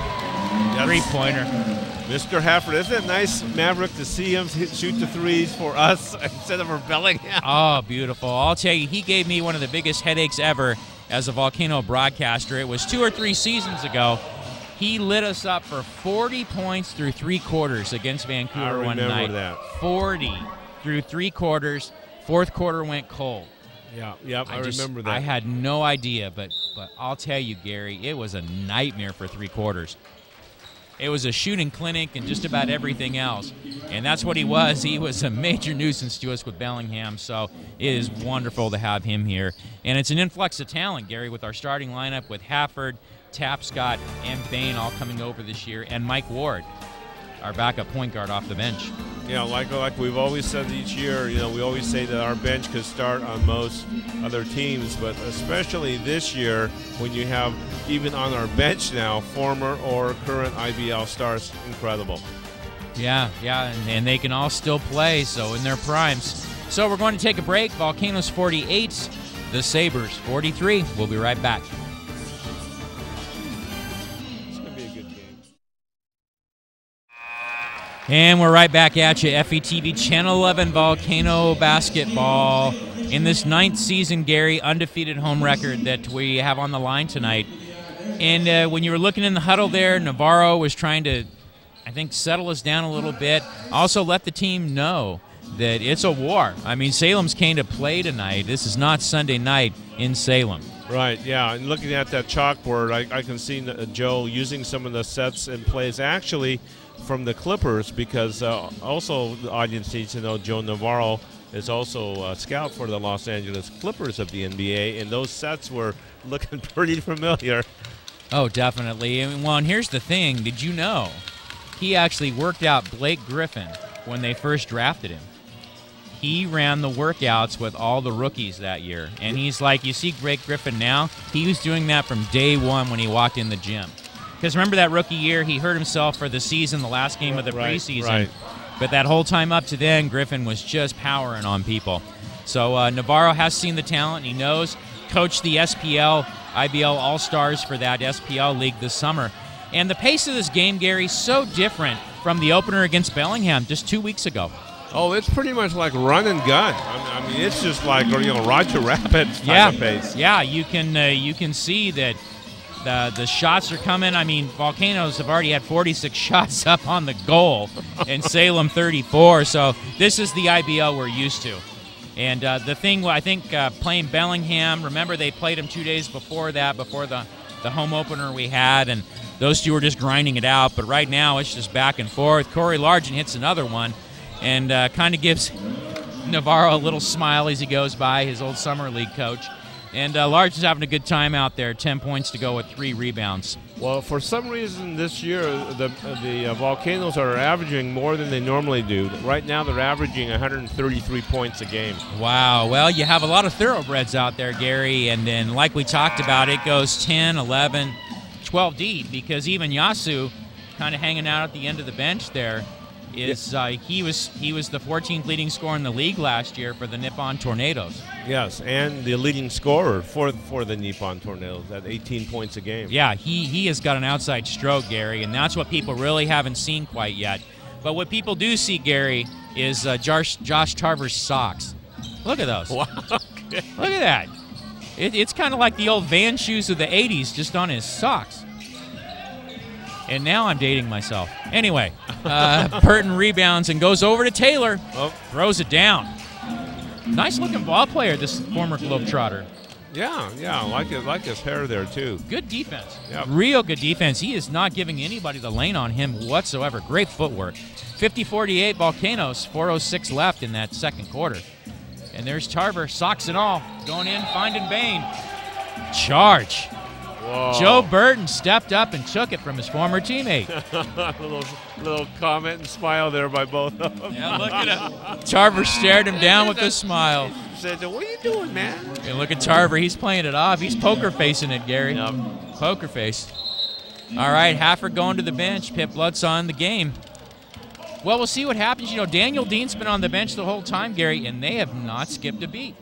Three-pointer. Mr. Hafford, isn't it nice, Maverick, to see him shoot the threes for us instead of for Bellingham? Oh, beautiful. I'll tell you, he gave me one of the biggest headaches ever as a Volcano broadcaster. It was 2 or 3 seasons ago. He lit us up for 40 points through 3 quarters against Vancouver one night. I remember that. 40 through 3 quarters. 4th quarter went cold. Yeah, I remember that. I had no idea, but I'll tell you, Gary, it was a nightmare for 3 quarters. It was a shooting clinic and just about everything else. And that's what he was. He was a major nuisance to us with Bellingham, so it is wonderful to have him here. And it's an influx of talent, Gary, with our starting lineup with Hafford, Tapscott, and Bain all coming over this year, and Mike Ward, our backup point guard off the bench. Yeah, like we've always said each year, we always say that our bench could start on most other teams, but especially this year when you have, even on our bench now, former or current IBL stars. Incredible. Yeah, and they can all still play, so in their primes. So we're going to take a break. Volcanoes 48, the Sabers 43. We'll be right back. And we're right back at you. FETV Channel 11 Volcano basketball. In this 9th season, Gary, undefeated home record that we have on the line tonight. And when you were looking in the huddle there, Navarro was trying to, I think, settle us down a little bit. Also let the team know that it's a war. I mean, Salem's came to play tonight. This is not Sunday night in Salem. Right, yeah, and looking at that chalkboard, I can see Joe using some of the sets and plays actually from the Clippers, because also the audience needs to know Joe Navarro is also a scout for the Los Angeles Clippers of the NBA, and those sets were looking pretty familiar. Oh, definitely. And here's the thing. Did you know he actually worked out Blake Griffin when they first drafted him? He ran the workouts with all the rookies that year. And he's like, you see Blake Griffin now? He was doing that from day one when he walked in the gym. Because remember that rookie year, he hurt himself for the season, the last game of the preseason. Right. But that whole time up to then, Griffin was just powering on people. So Navarro has seen the talent. He knows. Coached the SPL, IBL All-Stars for that SPL league this summer. And the pace of this game, Gary, so different from the opener against Bellingham just 2 weeks ago. Oh, it's pretty much like run and gun. I mean, it's just like Roger Rabbit type of pace. Yeah, you can see that the shots are coming. I mean, Volcanoes have already had 46 shots up on the goal, and Salem 34. So this is the IBL we're used to. And the thing, I think, playing Bellingham, remember they played him 2 days before that, before the home opener we had, and those two were just grinding it out. But right now it's just back and forth. Corey Largent hits another one and kind of gives Navarro a little smile as he goes by, his old summer league coach. And Large is having a good time out there, 10 points to go with 3 rebounds. Well, for some reason this year, the Volcanoes are averaging more than they normally do. Right now they're averaging 133 points a game. Wow. Well, you have a lot of thoroughbreds out there, Gary, and then like we talked about, it goes 10, 11, 12 deep, because even Yasu kind of hanging out at the end of the bench there. He was the 14th leading scorer in the league last year for the Nippon Tornadoes. Yes, and the leading scorer for the Nippon Tornadoes at 18 points a game. Yeah, he has got an outside stroke, Gary, and that's what people really haven't seen quite yet. But what people do see, Gary, is Josh Tarver's socks. Look at those. Wow. Okay. Look at that. It's kind of like the old Van shoes of the 80s, just on his socks. And now I'm dating myself. Anyway, Burton rebounds and goes over to Taylor. Oh. Throws it down. Nice-looking ball player, this former Globetrotter. Yeah, I like his hair there, too. Good defense. Yep. Real good defense. He is not giving anybody the lane on him whatsoever. Great footwork. 50-48 Volcanoes, 4:06 left in that second quarter. And there's Tarver, socks and all, going in, finding Bain. Charge. Whoa. Joe Burton stepped up and took it from his former teammate. little comment and smile there by both of them. Yeah, look at him. Tarver stared him down with a smile. Said, "What are you doing, man?" And look at Tarver. He's playing it off. He's poker facing it, Gary. Yep. Poker face. All right, Hafford going to the bench. Pip Lutz on the game. Well, we'll see what happens. You know, Daniel Dean's been on the bench the whole time, Gary, and they have not skipped a beat.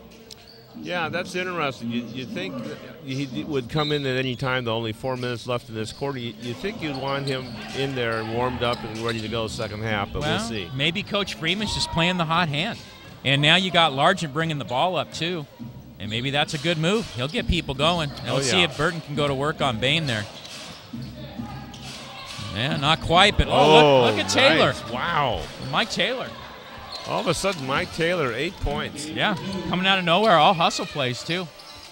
Yeah, that's interesting. You think that he would come in at any time, though, only 4 minutes left in this quarter. You think you'd want him in there and warmed up and ready to go second half, but we'll see. Maybe Coach Freeman's just playing the hot hand. And now you got Largent bringing the ball up, too. And maybe that's a good move. He'll get people going. And let's see if Burton can go to work on Bain there. Yeah, not quite, but look at Taylor. Nice. Wow. Mike Taylor. All of a sudden, Mike Taylor, 8 points. Yeah, coming out of nowhere, all hustle plays, too.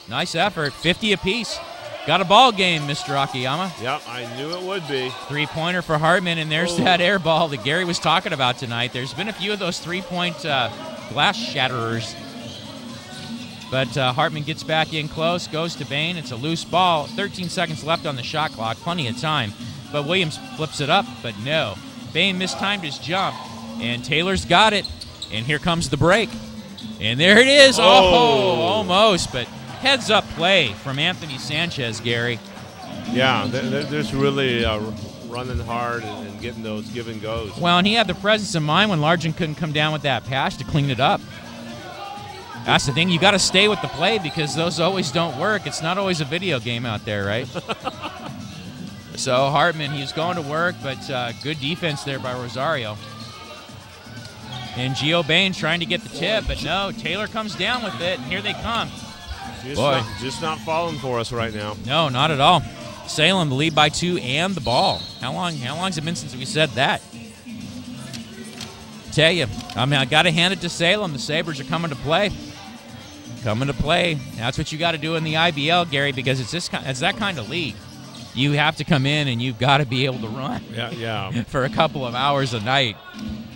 Nice effort, 50 apiece. Got a ball game, Mr. Akiyama. Yep, I knew it would be. Three-pointer for Hartman, and there's that air ball that Gary was talking about tonight. There's been a few of those three-point glass shatterers. But Hartman gets back in close, goes to Bain. It's a loose ball. 13 seconds left on the shot clock, plenty of time. But Williams flips it up, but no. Bain mistimed his jump, and Taylor's got it. And here comes the break. And there it is. Oh, almost, but heads-up play from Anthony Sanchez, Gary. Yeah, there's really running hard and getting those give and goes. Well, and he had the presence of mind when Largent couldn't come down with that pass to clean it up. That's the thing. You got to stay with the play because those always don't work. It's not always a video game out there, right? So Hartman, he's going to work, but good defense there by Rosario. And Gio Bain trying to get the tip, but no, Taylor comes down with it, and here they come. Just not falling for us right now. No, not at all. Salem the lead by 2 and the ball. How long's it been since we said that? Tell you, I mean, I got to hand it to Salem. The Sabers are coming to play. That's what you got to do in the IBL, Gary, because it's that kind of league. You have to come in and you've got to be able to run. Yeah. For a couple of hours a night.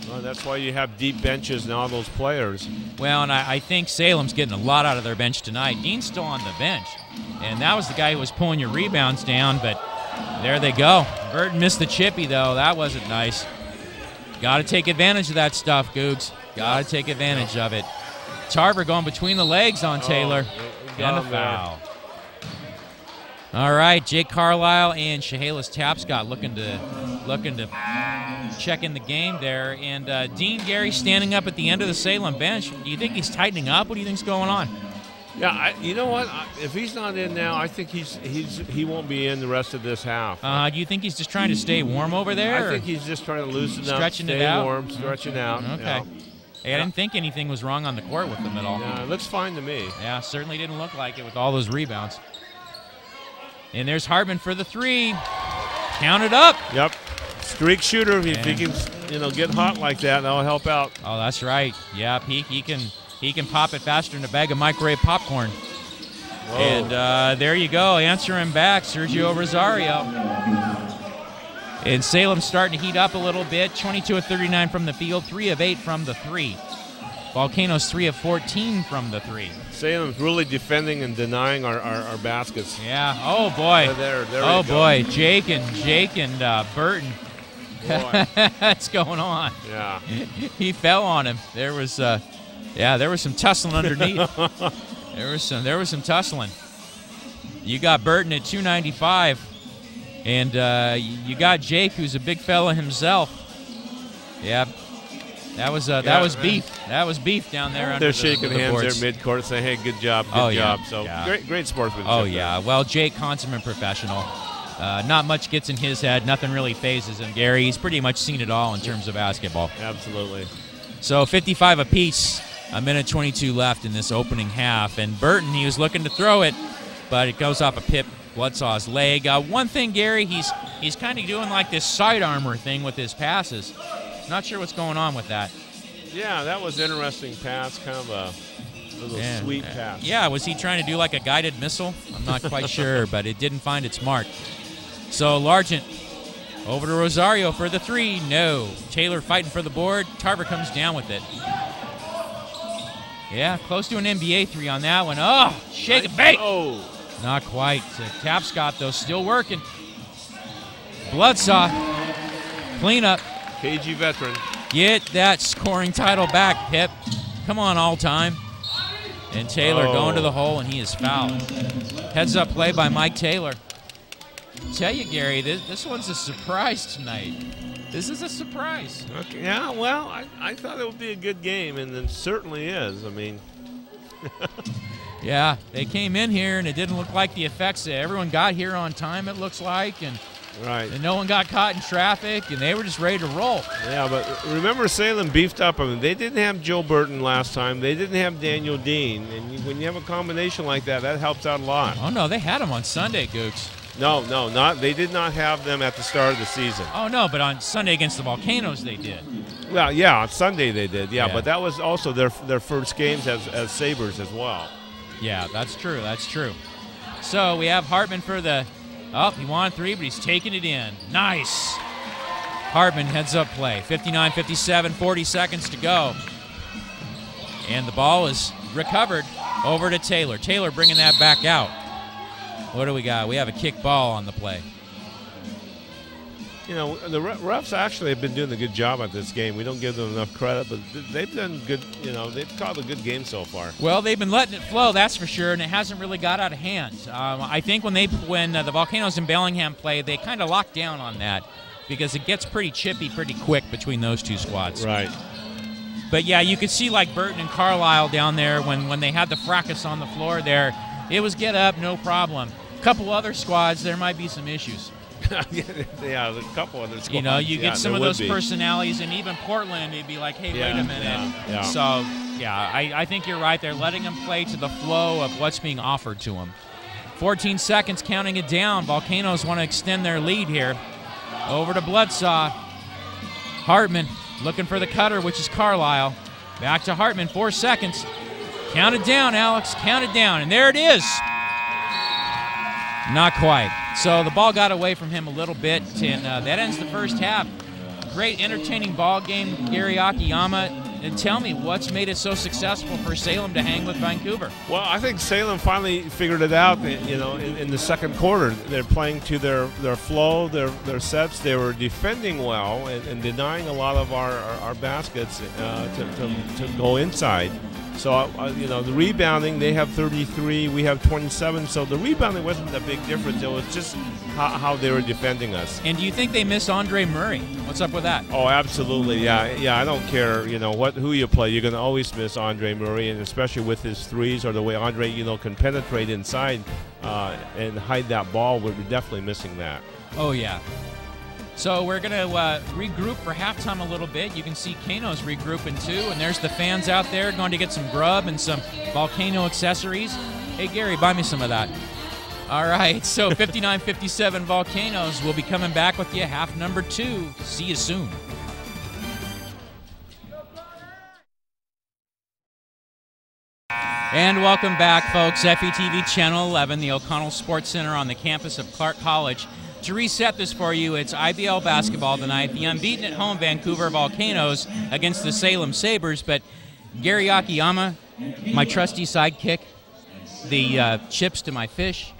Well, that's why you have deep benches and all those players. Well, and I think Salem's getting a lot out of their bench tonight. Dean's still on the bench, and that was the guy who was pulling your rebounds down, but there they go. Burton missed the chippy, though. That wasn't nice. Got to take advantage of that stuff, Googs. Got to take advantage of it. Tarver going between the legs on Taylor. And a foul. All right, Jake Carlisle and Chehalis Tapscott looking to check in the game there. And Dean Gary standing up at the end of the Salem bench. Do you think he's tightening up? What do you think's going on? Yeah, you know what? If he's not in now, I think he won't be in the rest of this half. Do you think he's just trying to stay warm over there? I think he's just trying to loosen up, stretching stay it out, warm, stretching out. Okay. Yeah. Hey, I didn't think anything was wrong on the court with them at all. Yeah, it looks fine to me. Yeah, certainly didn't look like it with all those rebounds. And there's Hartman for the three. Count it up. Yep. Streak shooter. If he can, get hot like that, that'll help out. Oh, that's right. Yeah, he can pop it faster than a bag of microwave popcorn. Whoa. And there you go. Answering back, Sergio Rosario. And Salem starting to heat up a little bit. 22 of 39 from the field, 3 of 8 from the three. Volcanoes 3 of 14 from the three. Salem's really defending and denying our baskets. Yeah. Oh boy. There oh boy. Jake and Burton. What's going on? Yeah. He fell on him. There was some tussling underneath. there was some tussling. You got Burton at 295. And you got Jake, who's a big fella himself. Yeah, that was beef. That was beef down there. Under They're shaking the hands boards. there mid-court, saying, "Hey, good job, good job." Yeah. So yeah. great sportsmanship. Oh yeah. Well, Jake, consummate professional. Not much gets in his head. Nothing really phases him. Gary, he's pretty much seen it all in terms of basketball. Absolutely. So 55 apiece. A minute 22 left in this opening half, and Burton, he was looking to throw it, but it goes off a Pip Bloodsaw's leg. One thing, Gary, he's kind of doing like this side armor thing with his passes. Not sure what's going on with that. Yeah, that was an interesting pass, kind of a little sweet pass. Yeah, was he trying to do like a guided missile? I'm not quite sure, but it didn't find its mark. So Largent over to Rosario for the three. No. Taylor fighting for the board. Tarver comes down with it. Yeah, close to an NBA three on that one. Oh, shake and bake. Oh. Not quite. Tapscott, though, still working. Bloodsaw. Cleanup. KG veteran. Get that scoring title back, Pip. Come on, all-time. And Taylor going to the hole, and he is fouled. Heads-up play by Mike Taylor. Tell you, Gary, this one's a surprise tonight. This is a surprise. Okay. Yeah, well, I thought it would be a good game, and it certainly is. I mean... Yeah, they came in here, and it didn't look like the effects. Everyone got here on time, it looks like, and no one got caught in traffic, and they were just ready to roll. Yeah, but remember Salem beefed up. I mean, they didn't have Joe Burton last time. They didn't have Daniel Dean, and when you have a combination like that, that helps out a lot. Oh, no, they had him on Sunday, Gooks. No, they did not have them at the start of the season. Oh, no, but on Sunday against the Volcanoes they did. Well, yeah, on Sunday they did, yeah. But that was also their first games as Sabers as well. Yeah, that's true. So we have Hartman for the, he wanted 3, but he's taking it in. Nice. Hartman heads up play. 59-57, 40 seconds to go. And the ball is recovered over to Taylor. Taylor bringing that back out. What do we got? We have a kick ball on the play. You know, the refs actually have been doing a good job at this game. We don't give them enough credit, but they've done good. You know, they've called a good game so far. Well, they've been letting it flow, that's for sure, and it hasn't really got out of hand. I think when the Volcanoes and Bellingham play, they kind of lock down on that because it gets pretty chippy pretty quick between those two squads. Right. But, yeah, you could see like Burton and Carlisle down there when they had the fracas on the floor there. It was get up, no problem. A couple other squads, there might be some issues. Yeah, a couple other squads. You know, you get some of those personalities, and even Portland, they'd be like, hey, wait a minute. Yeah. So, yeah, I think you're right. They're letting them play to the flow of what's being offered to them. 14 seconds, counting it down. Volcanoes want to extend their lead here. Over to Bloodsaw. Hartman looking for the cutter, which is Carlisle. Back to Hartman, 4 seconds. Count it down, Alex. Count it down. And there it is. Not quite. So the ball got away from him a little bit, and that ends the first half. Great, entertaining ball game, Gary Akiyama. And tell me, what's made it so successful for Salem to hang with Vancouver? Well, I think Salem finally figured it out. You know, in the second quarter, they're playing to their flow, their sets. They were defending well and denying a lot of our baskets to go inside. So, you know, the rebounding, they have 33, we have 27. So the rebounding wasn't a big difference. It was just how they were defending us. And do you think they miss Andre Murray? What's up with that? Oh, absolutely, yeah. I don't care, you know, who you play. You're going to always miss Andre Murray, and especially with his threes or the way Andre, you know, can penetrate inside and hide that ball. We're definitely missing that. Oh, yeah. So we're going to regroup for halftime a little bit. You can see Kano's regrouping too, and there's the fans out there going to get some grub and some Volcano accessories. Hey, Gary, buy me some of that. All right, so 59-57 Volcanoes. We'll be coming back with you half number 2. See you soon. And welcome back, folks. FETV Channel 11, the O'Connell Sports Center on the campus of Clark College. To reset this for you, it's IBL basketball tonight. The unbeaten at home Vancouver Volcanoes against the Salem Sabers. But Gary Akiyama, my trusty sidekick, the chips to my fish,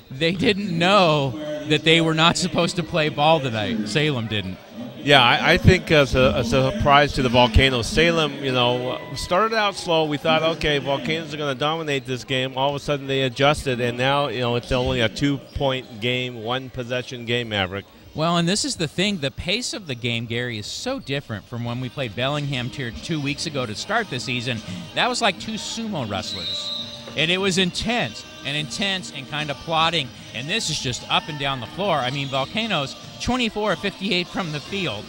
they didn't know that they were not supposed to play ball tonight. Salem didn't. Yeah, I think as a surprise to the Volcanoes, Salem, you know, started out slow. We thought, okay, Volcanoes are going to dominate this game. All of a sudden they adjusted, and now, you know, it's only a 2-point game, 1-possession game, Maverick. Well, and this is the thing. The pace of the game, Gary, is so different from when we played Bellingham here 2 weeks ago to start the season. That was like 2 sumo wrestlers. And it was intense and kind of plodding. And this is just up and down the floor. I mean, Volcanoes, 24 of 58 from the field.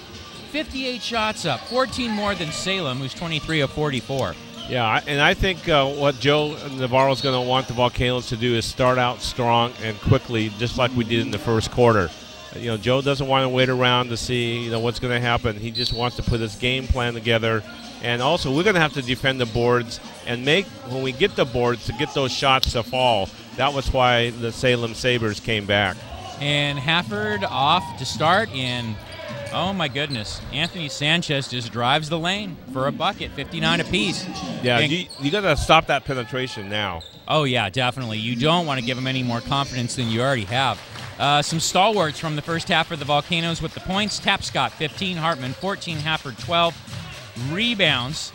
58 shots up, 14 more than Salem, who's 23 of 44. Yeah, and I think what Joe Navarro's going to want the Volcanoes to do is start out strong and quickly, just like we did in the first quarter. You know, Joe doesn't want to wait around to see, you know, what's going to happen. He just wants to put his game plan together. And also, we're going to have to defend the boards and make, when we get the boards, to get those shots to fall. That was why the Salem Sabers came back. And Hafford off to start, and oh my goodness, Anthony Sanchez just drives the lane for a bucket, 59 apiece. Yeah, you got to stop that penetration now. Oh yeah, definitely. You don't want to give him any more confidence than you already have. Some stalwarts from the first half for the Volcanoes with the points. Tapscott, 15, Hartman, 14, Hafford, 12. Rebounds,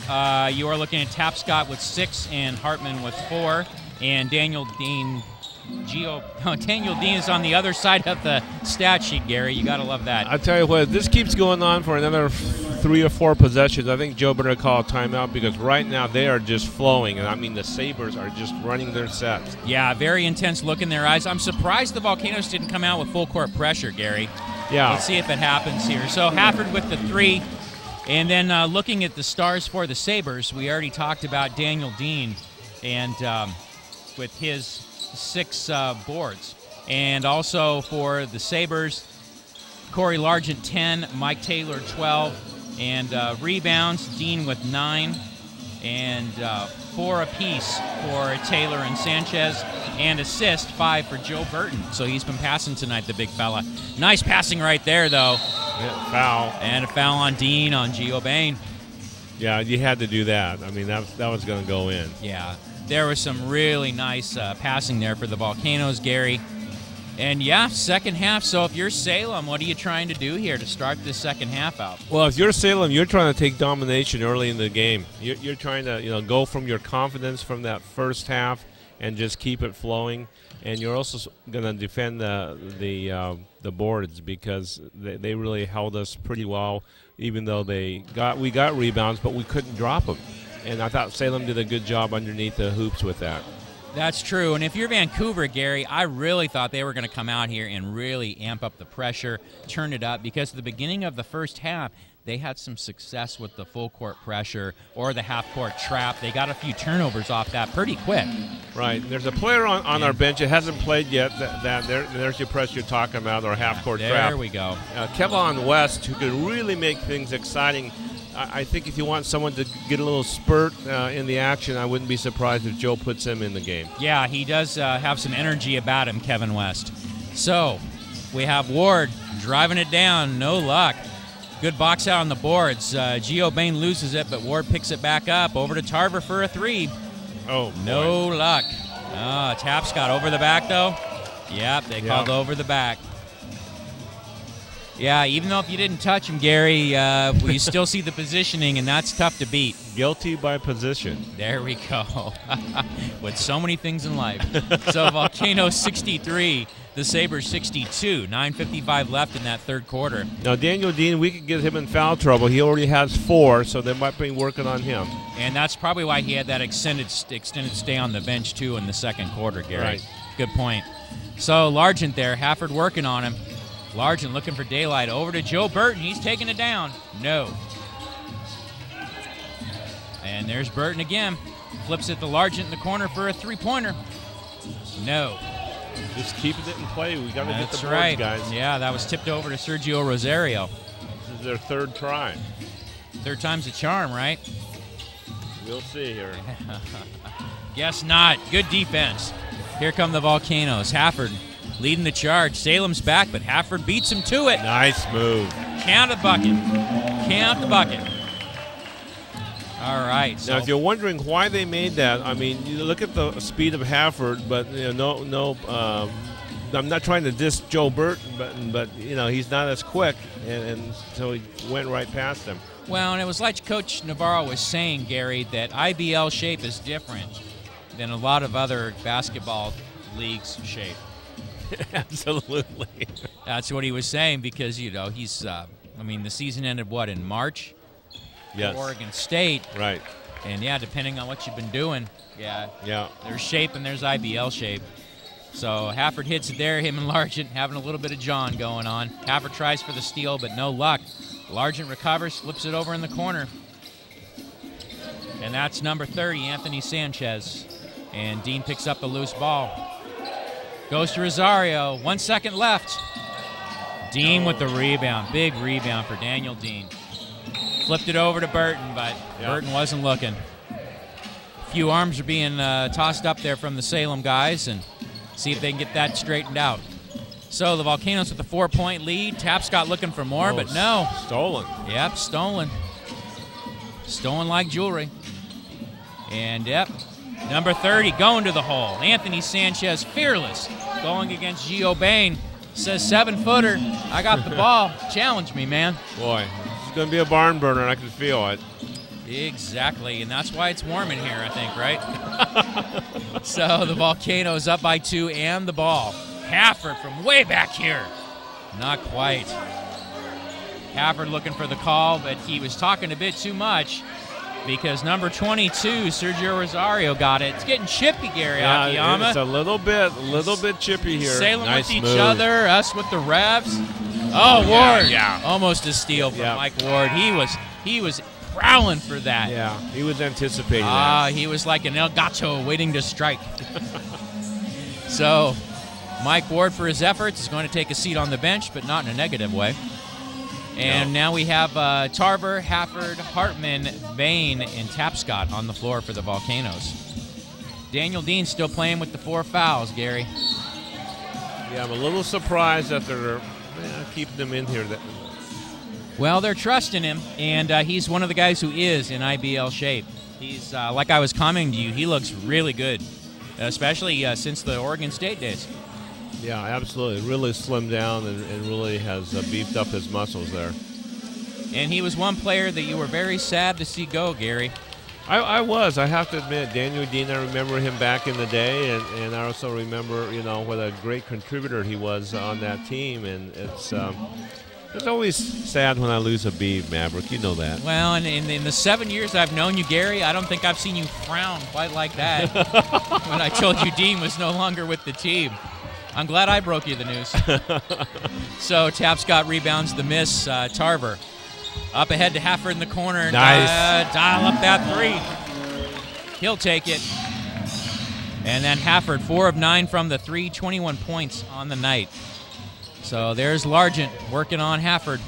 you are looking at Tapscott with 6 and Hartman with 4. And Daniel Dean is on the other side of the stat sheet, Gary. You got to love that. I tell you what, if this keeps going on for another 3 or 4 possessions, I think Joe better call a timeout, because right now they are just flowing. And I mean, the Sabers are just running their sets. Yeah, very intense look in their eyes. I'm surprised the Volcanoes didn't come out with full court pressure, Gary. Yeah. Let's see if it happens here. So Hafford with the 3. And then looking at the stars for the Sabers, we already talked about Daniel Dean and with his 6 boards. And also for the Sabers, Corey Largent, 10, Mike Taylor, 12. And rebounds, Dean with 9. and 4 apiece for Taylor and Sanchez, and assist 5 for Joe Burton. So he's been passing tonight, the big fella. Nice passing right there, though. Yeah, foul. And a foul on Dean on Gio Bain. Yeah, you had to do that. I mean, that was going to go in. Yeah, there was some really nice passing there for the Volcanoes, Gary. And, yeah, second half. So if you're Salem, what are you trying to do here to start this second half out? Well, if you're Salem, you're trying to take domination early in the game. You're trying to, go from your confidence from that first half and just keep it flowing. And you're also going to defend the boards, because they really held us pretty well, even though we got rebounds, but we couldn't drop them. And I thought Salem did a good job underneath the hoops with that. That's true. And if you're Vancouver, Gary, I really thought they were going to come out here and really amp up the pressure, turn it up, because at the beginning of the first half, they had some success with the full court pressure or the half court trap. They got a few turnovers off that pretty quick. Right. There's a player on our bench that hasn't played yet. There's your press you're talking about, or half court trap. There we go. Kevon West, who could really make things exciting. I think if you want someone to get a little spurt in the action, I wouldn't be surprised if Joe puts him in the game. Yeah, he does have some energy about him, Kevin West. So we have Ward driving it down, no luck. Good box out on the boards. Gio Bain loses it, but Ward picks it back up. Over to Tarver for a 3. Oh, no luck. Tapscott over the back, though. Yep, they called over the back. Yeah, even though if you didn't touch him, Gary, you still see the positioning, and that's tough to beat. Guilty by position. There we go. With so many things in life. So Volcanoes 63, the Sabers 62. 9:55 left in that third quarter. Now, Daniel Dean, we could get him in foul trouble. He already has 4, so they might be working on him. And that's probably why he had that extended stay on the bench, too, in the second quarter, Gary. Right. Good point. So Largent there, Hafford working on him. Largent looking for daylight. Over to Joe Burton. He's taking it down. No. And there's Burton again. Flips it to Largent in the corner for a 3-pointer. No. Just keeping it in play. We got to get the boards, right, guys. Yeah, that was tipped over to Sergio Rosario. This is their third try. Third time's a charm, right? We'll see here. Guess not. Good defense. Here come the Volcanoes. Hafford leading the charge. Salem's back, but Hafford beats him to it. Nice move. Count a bucket. Count the bucket. All right. So now, if you're wondering why they made that, I mean, you look at the speed of Hafford, but I'm not trying to diss Joe Burton, but he's not as quick, and so he went right past him. Well, and it was like Coach Navarro was saying, Gary, that IBL shape is different than a lot of other basketball leagues' shape. Absolutely. That's what he was saying, because he's the season ended in March? Yes. Oregon State. Right. And yeah, depending on what you've been doing, there's shape and there's IBL shape. So Hafford hits it there, him and Largent having a little bit of John going on. Hafford tries for the steal, but no luck. Largent recovers, flips it over in the corner. And that's number 30, Anthony Sanchez. And Dean picks up the loose ball. Goes to Rosario. 1 second left. Dean with the rebound. Big rebound for Daniel Dean. Flipped it over to Burton, but Burton wasn't looking. A few arms are being tossed up there from the Salem guys, and see if they can get that straightened out. So the Volcanoes with a 4-point lead. Tapscott looking for more, but no. Stolen. Yep, stolen. Stolen like jewelry. And number 30 going to the hole. Anthony Sanchez, fearless, going against Gio Bain. Says 7-footer. I got the ball. Challenge me, man. Boy, this is going to be a barn burner, and I can feel it. Exactly, and that's why it's warm in here, I think, right? So the Volcanoes up by 2 and the ball. Hafford from way back here. Not quite. Hafford looking for the call, but he was talking a bit too much, because number 22, Sergio Rosario, got it. It's getting chippy, Gary Akiyama. It's a little bit chippy here. Salem nice with move. each other, us with the refs. Oh, Ward. Yeah. Almost a steal from Mike Ward. He was prowling for that. Yeah, he was anticipating that. He was like an El Gato waiting to strike. So Mike Ward, for his efforts, is going to take a seat on the bench, but not in a negative way. And now we have Tarver, Hafford, Hartman, Bain, and Tapscott on the floor for the Volcanoes. Daniel Dean still playing with the 4 fouls, Gary. Yeah, I'm a little surprised that they're keeping them in here. Well, they're trusting him, and he's one of the guys who is in IBL shape. He's, like I was commenting to you, he looks really good, especially since the Oregon State days. Yeah, absolutely. Really slimmed down and really has beefed up his muscles there. And he was one player that you were very sad to see go, Gary. I was. I have to admit, Daniel Dean, I remember him back in the day, and I also remember, you know, what a great contributor he was on that team. And it's always sad when I lose a Beeve, Maverick. You know that. Well, and in the 7 years I've known you, Gary, I don't think I've seen you frown quite like that when I told you Dean was no longer with the team. I'm glad I broke you the news. So Tapscott rebounds the miss. Tarver up ahead to Hafford in the corner. Nice. Dial up that 3. He'll take it. And then Hafford, 4 of 9 from the 3, 21 points on the night. So there's Largent working on Hafford.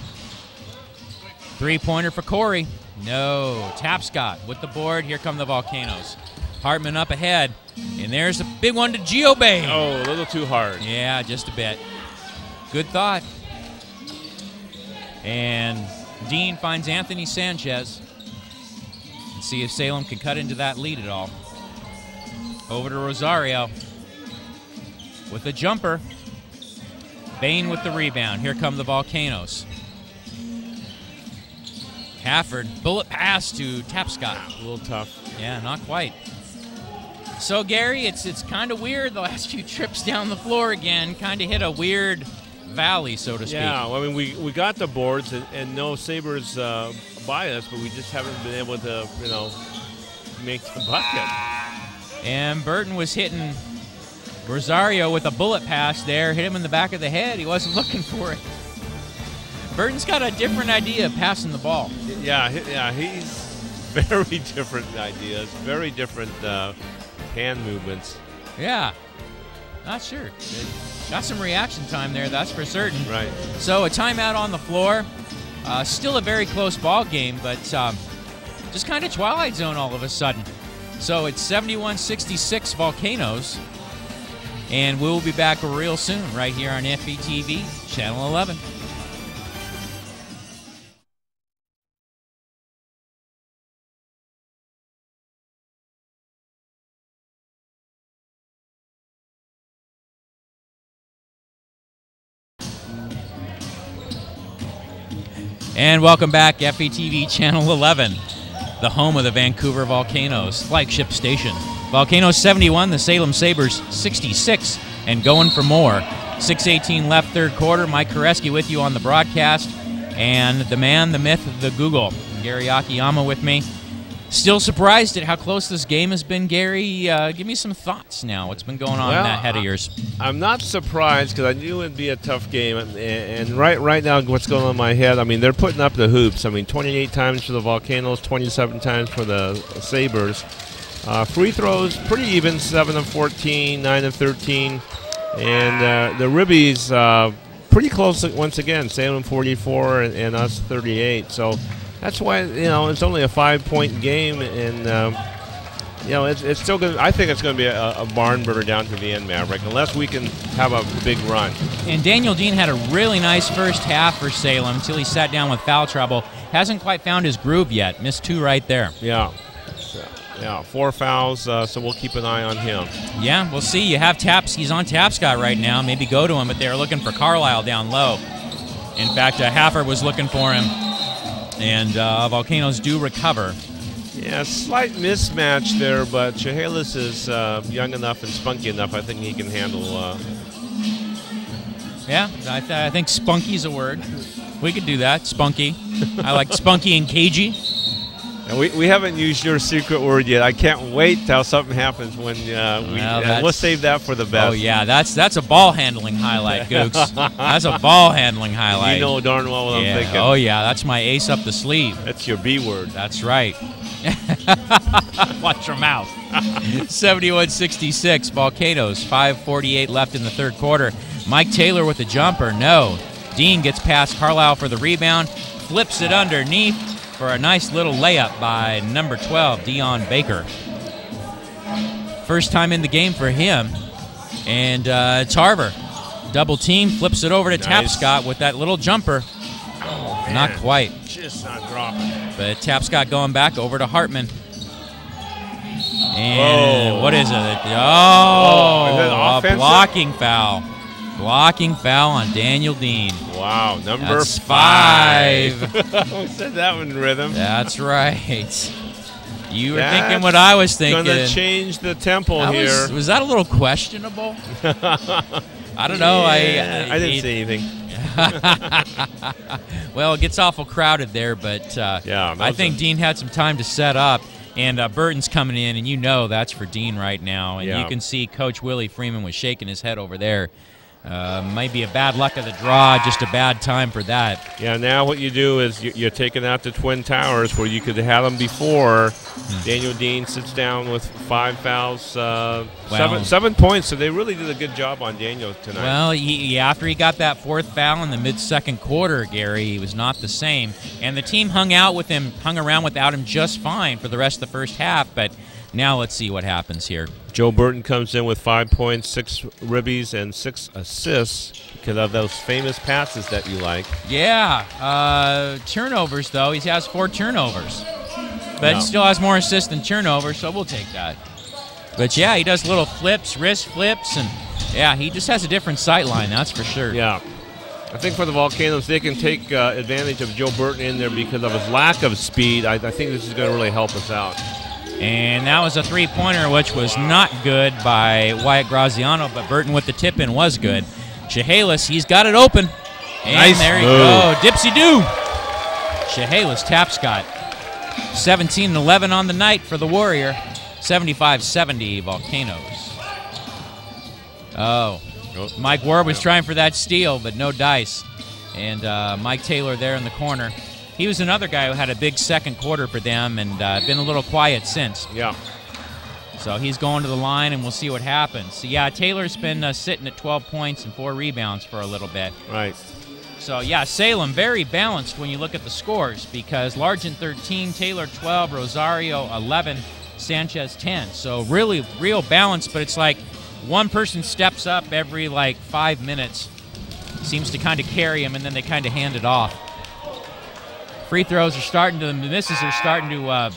3-pointer for Corey. No. Tapscott with the board. Here come the Volcanoes. Hartman up ahead. And there's a big one to Gio Bain. Oh, a little too hard. Yeah, just a bit. Good thought. And Dean finds Anthony Sanchez. Let's see if Salem can cut into that lead at all. Over to Rosario with a jumper. Bain with the rebound. Here come the Volcanoes. Hafford, bullet pass to Tapscott. A little tough. Yeah, not quite. So, Gary, it's kind of weird the last few trips down the floor again. Kind of hit a weird valley, so to speak. Yeah, I mean, we got the boards and no Sabers by us, but we just haven't been able to, you know, make the bucket. And Burton was hitting Rosario with a bullet pass there. Hit him in the back of the head. He wasn't looking for it. Burton's got a different idea of passing the ball. Yeah, he's very different ideas, very different hand movements. Yeah, not sure. Got some reaction time there, that's for certain. Right. So a timeout on the floor. Still a very close ball game, but just kind of Twilight Zone all of a sudden. So it's 71-66 Volcanoes. And we'll be back real soon right here on FETV, Channel 11. And welcome back, FETV Channel 11, the home of the Vancouver Volcanoes, flagship station. Volcanoes 71, the Salem Sabers 66, and going for more. 6:18 left, third quarter. Mike Koreski with you on the broadcast, and the man, the myth, the Google, Gary Akiyama with me. Still surprised at how close this game has been, Gary. Give me some thoughts now. What's been going on in that head of yours? I'm not surprised because I knew it'd be a tough game. And right now, what's going on in my head, I mean, they're putting up the hoops. I mean, 28 times for the Volcanoes, 27 times for the Sabers. Free throws, pretty even, 7 of 14, 9 of 13. And the Ribbies, pretty close once again, Salem 44 and us 38. So that's why, you know, it's only a 5-point game, and you know, it's still going. I think it's going to be a barn burner down to the end, Maverick, unless we can have a big run. And Daniel Dean had a really nice first half for Salem until he sat down with foul trouble. Hasn't quite found his groove yet. Missed 2 right there. Yeah. Yeah, 4 fouls, so we'll keep an eye on him. Yeah, we'll see. You have Taps. He's on Tapscott right now. Maybe go to him, but they're looking for Carlisle down low. In fact, Haffer was looking for him, and Volcanoes do recover. Yeah, slight mismatch there, but Chehalis is young enough and spunky enough. I think he can handle. Yeah, I think spunky's a word. We could do that, spunky. I like spunky and cagey. And we haven't used your secret word yet. I can't wait till something happens when we'll save that for the best. Oh yeah, that's a ball handling highlight, Gooks. That's a ball handling highlight. You know darn well what I'm thinking. Oh yeah, that's my ace up the sleeve. That's your B word. That's right. Watch your mouth. 71-66 Volcanoes. 5:48 left in the third quarter. Mike Taylor with the jumper. No. Dean gets past Carlisle for the rebound, flips it underneath for a nice little layup by number 12, Dion Baker. First time in the game for him. And Tarver, double team, flips it over to Tapscott with that little jumper. Oh, man. Not quite. Just not dropping. But Tapscott going back over to Hartman. And what is it? Oh, a blocking foul. Blocking foul on Daniel Dean. Wow, number That's 5. We said that one in rhythm. That's right. You were thinking what I was thinking. Going to change the tempo here. Was that a little questionable? I don't know. I didn't see anything. Well, it gets awful crowded there, but I think Dean had some time to set up. And Burton's coming in, and you know that's for Dean right now. And you can see Coach Willie Freeman was shaking his head over there. Might be a bad luck of the draw, just a bad time for that. Yeah, now what you do is you're taking out the Twin Towers where you could have them before. Daniel Dean sits down with 5 fouls, 7 points. So they really did a good job on Daniel tonight. Well, after he got that 4th foul in the mid-second quarter, Gary, he was not the same. And the team hung around without him just fine for the rest of the first half. But now let's see what happens here. Joe Burton comes in with 5 points, 6 ribbies, and 6 assists because of those famous passes that you like. Yeah. Turnovers, though. He has 4 turnovers. But he still has more assists than turnovers, so we'll take that. But, yeah, he does little flips, wrist flips, and, yeah, he just has a different sight line, that's for sure. Yeah. I think for the Volcanoes, they can take advantage of Joe Burton in there because of his lack of speed. I think this is going to really help us out. And that was a 3-pointer, which was not good by Wyatt Graziano, but Burton with the tip-in was good. Chehalis, he's got it open. And there you go. Dipsy-doo. Chehalis Tapscott. 17-11 on the night for the Warrior. 75-70 Volcanoes. Oh. Mike Ward was trying for that steal, but no dice. And Mike Taylor there in the corner. He was another guy who had a big second quarter for them and been a little quiet since. Yeah. So he's going to the line, and we'll see what happens. So, yeah, Taylor's been sitting at 12 points and 4 rebounds for a little bit. Right. So, yeah, Salem very balanced when you look at the scores because Largent 13, Taylor 12, Rosario 11, Sanchez 10. So really real balance, but it's like one person steps up every, 5 minutes. Seems to kind of carry them, and then they kind of hand it off. Free throws are starting to, the misses are starting to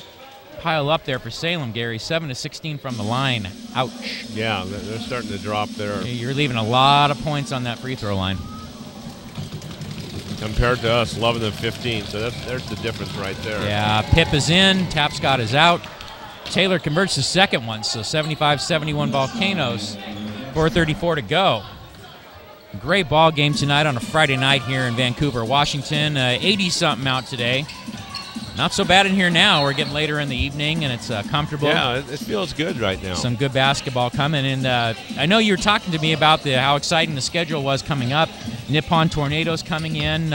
pile up there for Salem, Gary. 7-16 from the line. Ouch. Yeah, they're starting to drop there. You're leaving a lot of points on that free throw line. Compared to us, 11-15, so there's the difference right there. Yeah, Pip is in, Tapscott is out. Taylor converts the second one, so 75-71 Volcanoes. 4:34 to go. Great ball game tonight on a Friday night here in Vancouver, Washington. 80-something out today. Not so bad in here now. We're getting later in the evening, and it's comfortable. Yeah, it feels good right now. Some good basketball coming. And I know you were talking to me about how exciting the schedule was coming up. Nippon Tornadoes coming in.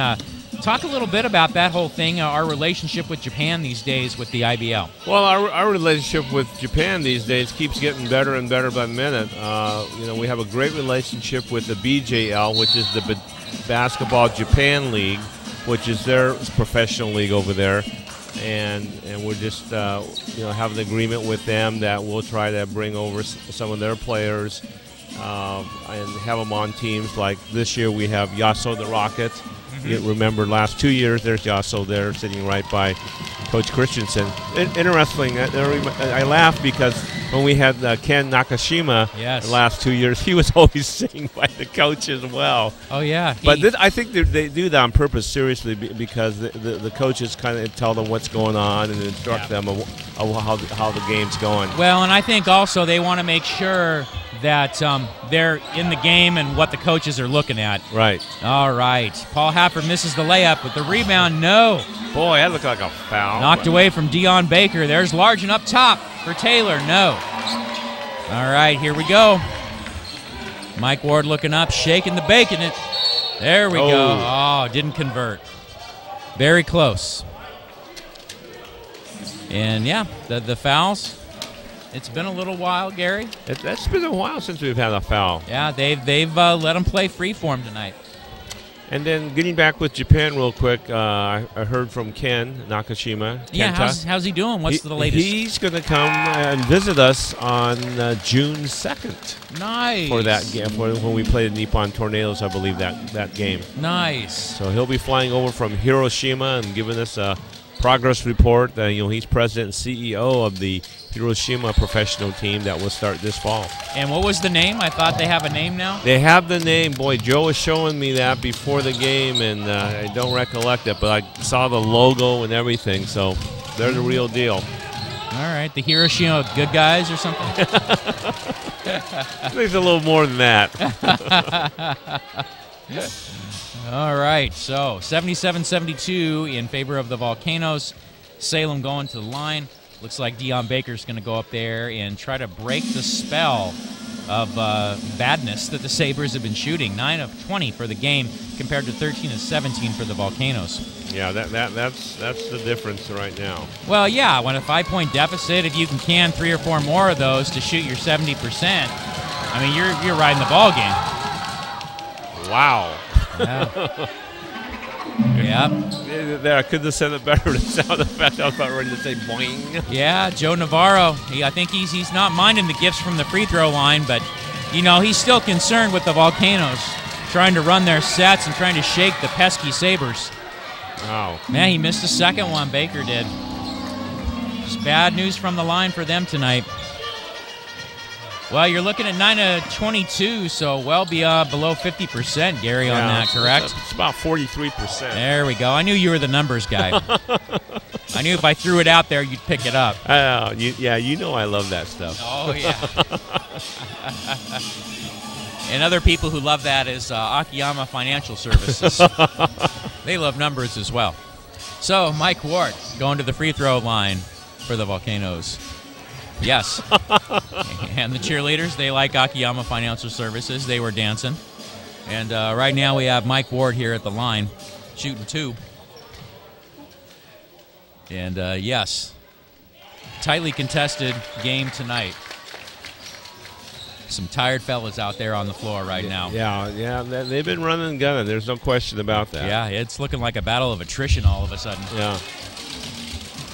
Talk a little bit about that whole thing, our relationship with Japan these days with the IBL. Well, our relationship with Japan these days keeps getting better and better by the minute. We have a great relationship with the BJL, which is the Basketball Japan League, which is their professional league over there. And we're just have an agreement with them that we'll try to bring over some of their players and have them on teams. Like this year we have Yasso the Rocket. You remember last 2 years, there's Yasso there sitting right by Coach Christensen. Interesting, I laugh because when we had Ken Nakashima the last 2 years, he was always sitting by the coach as well. Oh, yeah. But I think they do that on purpose, seriously, because the coaches kind of tell them what's going on and instruct them of how the game's going. Well, and I think also they want to make sure that they're in the game and what the coaches are looking at. Right. All right. Paul Haffer misses the layup, but the rebound, no. Boy, that looked like a foul. Knocked away from Dion Baker. There's Largent up top for Taylor. No. All right, here we go. Mike Ward looking up, shaking the bacon. There we go. Oh, didn't convert. Very close. And, yeah, the fouls. It's been a little while, Gary. It's been a while since we've had a foul. Yeah, they've let them play free for him tonight. And then getting back with Japan real quick, I heard from Ken Nakashima. Yeah, Kenta. how's he doing? What's the latest? He's going to come and visit us on June 2nd. Nice. For that game, when we play the Nippon Tornadoes, I believe that game. Nice. So he'll be flying over from Hiroshima and giving us a progress report. He's president and CEO of the Hiroshima professional team that will start this fall. And what was the name? I thought they have a name now. They have the name. Boy, Joe was showing me that before the game, and I don't recollect it, but I saw the logo and everything, so they're the real deal. All right, the Hiroshima Good Guys or something? I think it's a little more than that. All right, so 77-72 in favor of the Volcanoes. Salem going to the line. Looks like Dion Baker's going to go up there and try to break the spell of badness that the Sabres have been shooting. 9 of 20 for the game compared to 13 of 17 for the Volcanoes. Yeah, that's the difference right now. Well, yeah, when a 5-point deficit, if you can 3 or 4 more of those to shoot your 70%, I mean, you're riding the ball game. Wow. Yeah. Yep. There, I couldn't have said it better. The sound effect, I was about ready to say boing. Yeah, Joe Navarro. I think he's not minding the gifts from the free throw line, but he's still concerned with the Volcanoes trying to run their sets and trying to shake the pesky Sabers. Wow. Man, he missed the second one. Baker did. Just bad news from the line for them tonight. Well, you're looking at 9 of 22, so well below 50%, Gary, on that, correct? It's about 43%. There we go. I knew you were the numbers guy. I knew if I threw it out there, you'd pick it up. You know I love that stuff. Oh, yeah. And other people who love that is Akiyama Financial Services. They love numbers as well. So, Mike Ward going to the free throw line for the Volcanoes. Yes. And the cheerleaders, they like Akiyama Financial Services. They were dancing. And right now we have Mike Ward here at the line, shooting 2. And, yes, tightly contested game tonight. Some tired fellas out there on the floor right now. Yeah, they've been running and gunning. There's no question about that. Yeah, it's looking like a battle of attrition all of a sudden. Yeah.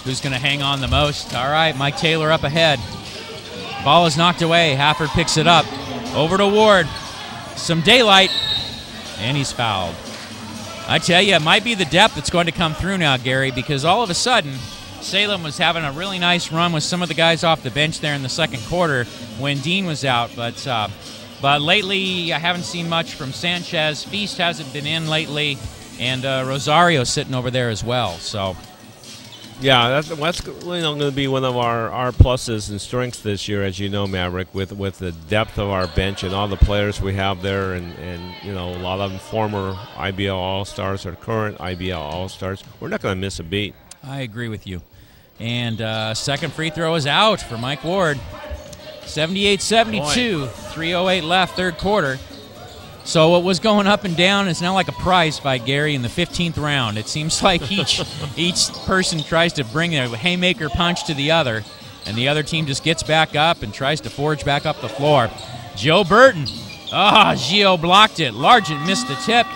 Who's going to hang on the most? All right, Mike Taylor up ahead. Ball is knocked away. Hafford picks it up. Over to Ward. Some daylight. And he's fouled. I tell you, it might be the depth that's going to come through now, Gary, because all of a sudden, Salem was having a really nice run with some of the guys off the bench there in the second quarter when Dean was out. But lately, I haven't seen much from Sanchez. Feast hasn't been in lately. And Rosario sitting over there as well. So... yeah, that's going to be one of our pluses and strengths this year, as you know, Maverick, with the depth of our bench and all the players we have there, and a lot of them former IBL All-Stars or current IBL All-Stars. We're not going to miss a beat. I agree with you. And second free throw is out for Mike Ward. 78-72, 3:08 left, third quarter. So what was going up and down is now like a prize fight, Gary, in the 15th round. It seems like each person tries to bring a haymaker punch to the other, and the other team just gets back up and tries to forge back up the floor. Joe Burton. Gio blocked it. Largent missed the tip,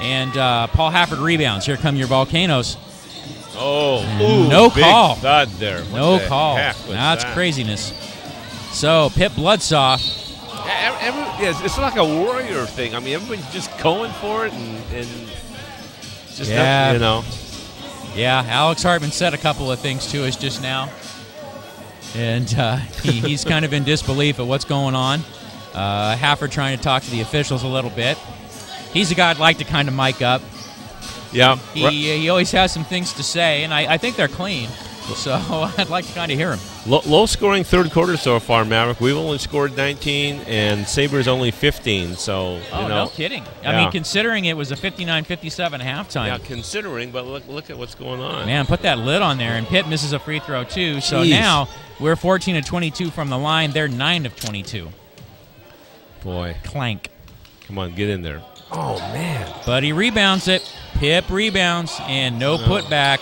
and Paul Hafford rebounds. Here come your Volcanoes. No big call. Thud there. No call. That's craziness. So Pip Bloodsaw. It's like a warrior thing. I mean, everybody's just going for it, and just Yeah, Alex Hartman said a couple of things to us just now, and he's kind of in disbelief at what's going on. Hafford trying to talk to the officials a little bit. He's a guy I'd like to kind of mic up. Yeah, he always has some things to say, and I think they're clean. So I'd like to kind of hear him. Low-scoring third quarter so far, Maverick. We've only scored 19, and Sabres only 15. So no kidding. I mean, considering it was a 59-57 halftime. Yeah, considering, but look at what's going on. Man, put that lid on there, and Pitt misses a free throw too. So now we're 14 of 22 from the line. They're 9 of 22. Boy, clank. Come on, get in there. Oh man! But he rebounds it. Pip rebounds, and no putback.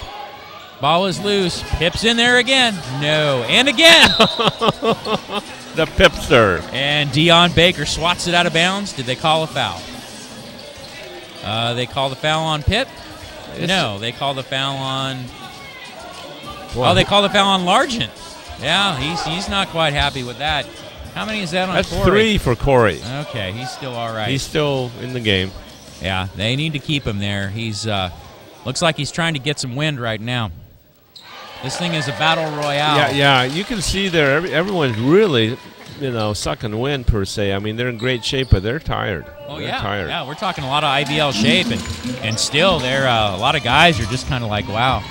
Ball is loose. Pip's in there again. No. And again. The Pipster. And Dion Baker swats it out of bounds. Did they call a foul? They call the foul on Pitt. No, they call the foul on. Well, Oh, they call the foul on Largent. Yeah, he's not quite happy with that. How many is that on that's Corey? 3 for Corey. Okay, he's still all right. He's still in the game. Yeah, they need to keep him there. He's looks like he's trying to get some wind right now. This thing is a battle royale. Yeah. You can see there, everyone's really, sucking wind per se. I mean, they're in great shape, but they're tired. They're tired. Yeah, we're talking a lot of IBL shape, and still there a lot of guys are just kind of like, wow.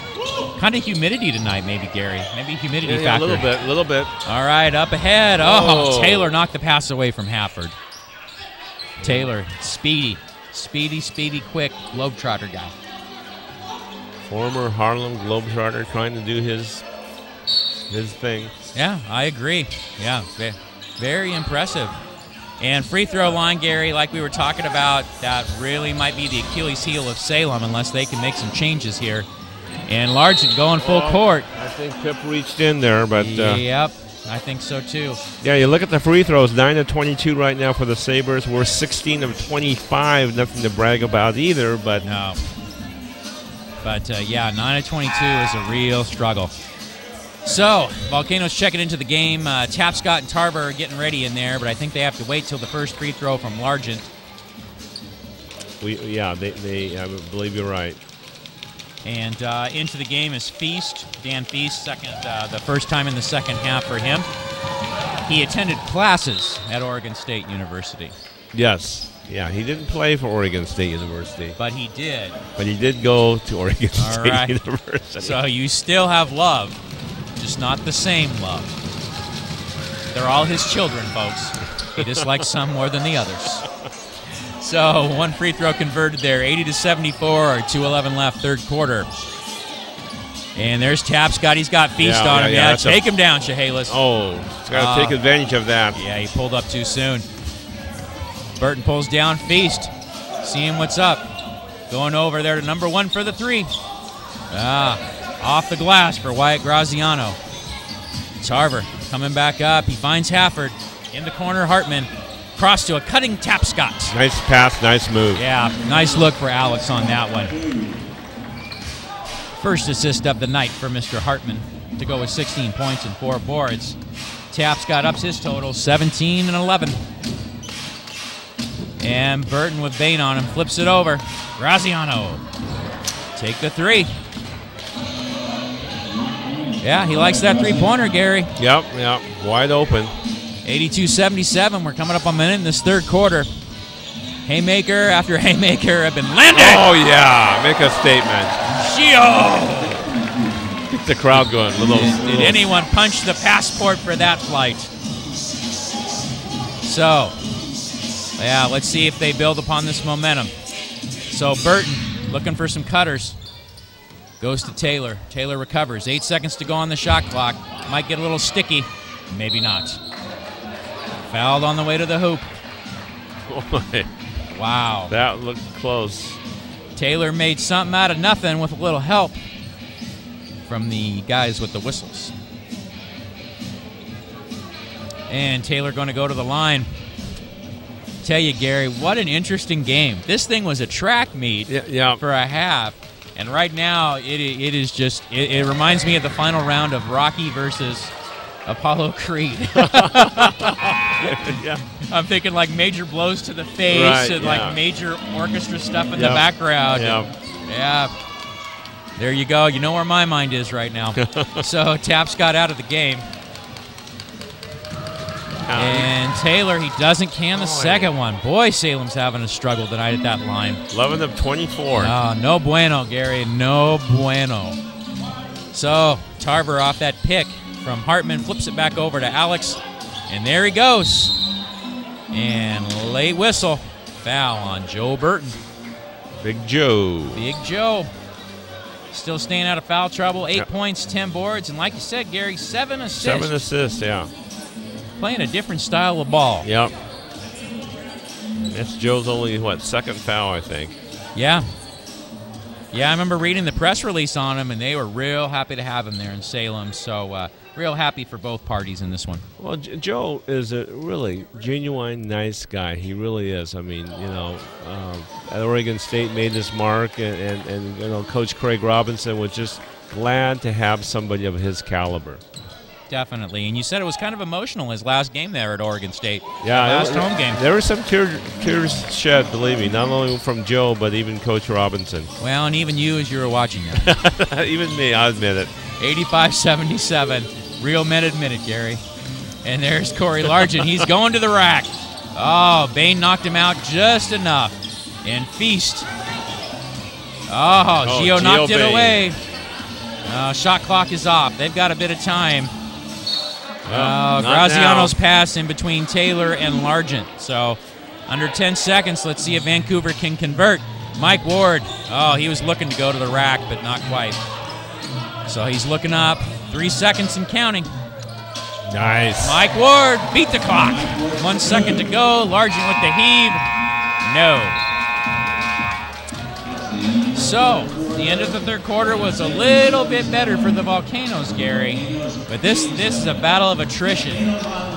Kind of humidity tonight, maybe, Gary. Maybe humidity factor. A little bit. All right, up ahead. Oh, Taylor knocked the pass away from Hafford. Taylor, speedy, quick Globetrotter guy. Former Harlem Globetrotter trying to do his thing. Yeah, I agree. Yeah, very impressive. And free throw line, Gary, like we were talking about, that really might be the Achilles heel of Salem unless they can make some changes here. And Largent going full court. I think Pip reached in there, but... yep, I think so too. Yeah, you look at the free throws, 9 of 22 right now for the Sabres. We're 16 of 25, nothing to brag about either, but... No. But, 9 of 22 is a real struggle. So, Volcanoes checking into the game. Tapscott and Tarver are getting ready in there, but I think they have to wait till the first free throw from Largent. I believe you're right. And into the game is Feast. Dan Feast, the first time in the second half for him. He attended classes at Oregon State University. Yes. Yeah, he didn't play for Oregon State University. But he did. But he did go to Oregon State right. University. So you still have love, just not the same love. They're all his children, folks. He dislikes some more than the others. So one free throw converted there, 80-74, or 2:11 left, third quarter. And there's Tapscott. He's got Feast on him. Yeah, take him down, Chehalis. Oh, he's got to take advantage of that. Yeah, he pulled up too soon. Burton pulls down Feast, seeing what's up. Going over there to number 1 for the 3. Off the glass for Wyatt Graziano. Tarver coming back up. He finds Hafford in the corner. Hartman cross to a cutting Tapscott. Nice pass, nice move. Yeah, nice look for Alex on that one. First assist of the night for Mr. Hartman to go with 16 points and 4 boards. Tapscott ups his total, 17 and 11. And Burton with Bain on him, flips it over. Graziano, take the 3. Yeah, he likes that three-pointer, Gary. Yep, wide open. 82-77, we're coming up on a minute in this third quarter. Haymaker after haymaker have been landed. Oh, yeah, make a statement. Gio! Get the crowd going. Did anyone punch the passport for that flight? So, yeah, let's see if they build upon this momentum. So Burton looking for some cutters. Goes to Taylor. Taylor recovers. 8 seconds to go on the shot clock. Might get a little sticky. Maybe not. Fouled on the way to the hoop. Boy. Wow. That looked close. Taylor made something out of nothing with a little help from the guys with the whistles. And Taylor going to go to the line. Tell you, Gary, what an interesting game. This thing was a track meet for a half. And right now, it is just, it reminds me of the final round of Rocky versus Apollo Creed. I'm thinking like major blows to the face and like major orchestra stuff in the background. Yeah. There you go. You know where my mind is right now. So Tapscott out of the game. And Taylor, he doesn't can the second one. Boy, Salem's having a struggle tonight at that line. 11 of 24. No bueno, Gary. No bueno. So Tarver off that pick from Hartman, flips it back over to Alex. And there he goes. And late whistle. Foul on Joe Burton. Big Joe. Big Joe. Still staying out of foul trouble. 8 points, 10 boards. And like you said, Gary, 7 assists. 7 assists, yeah. Playing a different style of ball. Yep. That's Joe's only, second foul, I think. Yeah. Yeah, I remember reading the press release on him, and they were real happy to have him there in Salem. So real happy for both parties in this one. Well, Joe is a really genuine, nice guy. He really is. I mean, at Oregon State made his mark, and Coach Craig Robinson was just glad to have somebody of his caliber. Definitely. And you said it was kind of emotional, his last game there at Oregon State. Yeah. Last home game. There were some tears shed, believe me, not only from Joe, but even Coach Robinson. Well, and even you as you were watching it. Even me, I admit it. 85-77. Real men admit it, Gary. And there's Corey Largent. He's going to the rack. Oh, Bain knocked him out just enough. And Feast. Oh, Gio knocked it away. Shot clock is off. They've got a bit of time. Graziano's pass in between Taylor and Largent. So under 10 seconds, let's see if Vancouver can convert. Mike Ward, he was looking to go to the rack, but not quite. So he's looking up. 3 seconds and counting. Nice. Mike Ward beat the clock. 1 second to go. Largent with the heave. No. So the end of the third quarter was a little bit better for the Volcanoes, Gary. But this is a battle of attrition.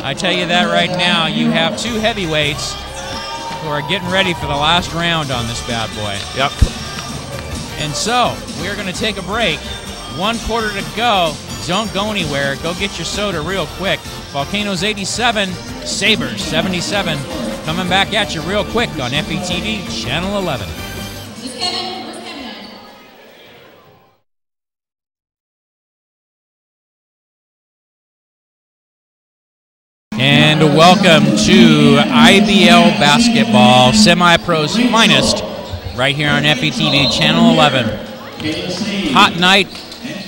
I tell you that right now. You have two heavyweights who are getting ready for the last round on this bad boy. Yep. And so we're going to take a break. 1 quarter to go. Don't go anywhere. Go get your soda real quick. Volcanoes 87, Sabers 77. Coming back at you real quick on FETV Channel 11. And welcome to IBL Basketball, Semi-Pro's finest, right here on FETV Channel 11. Hot night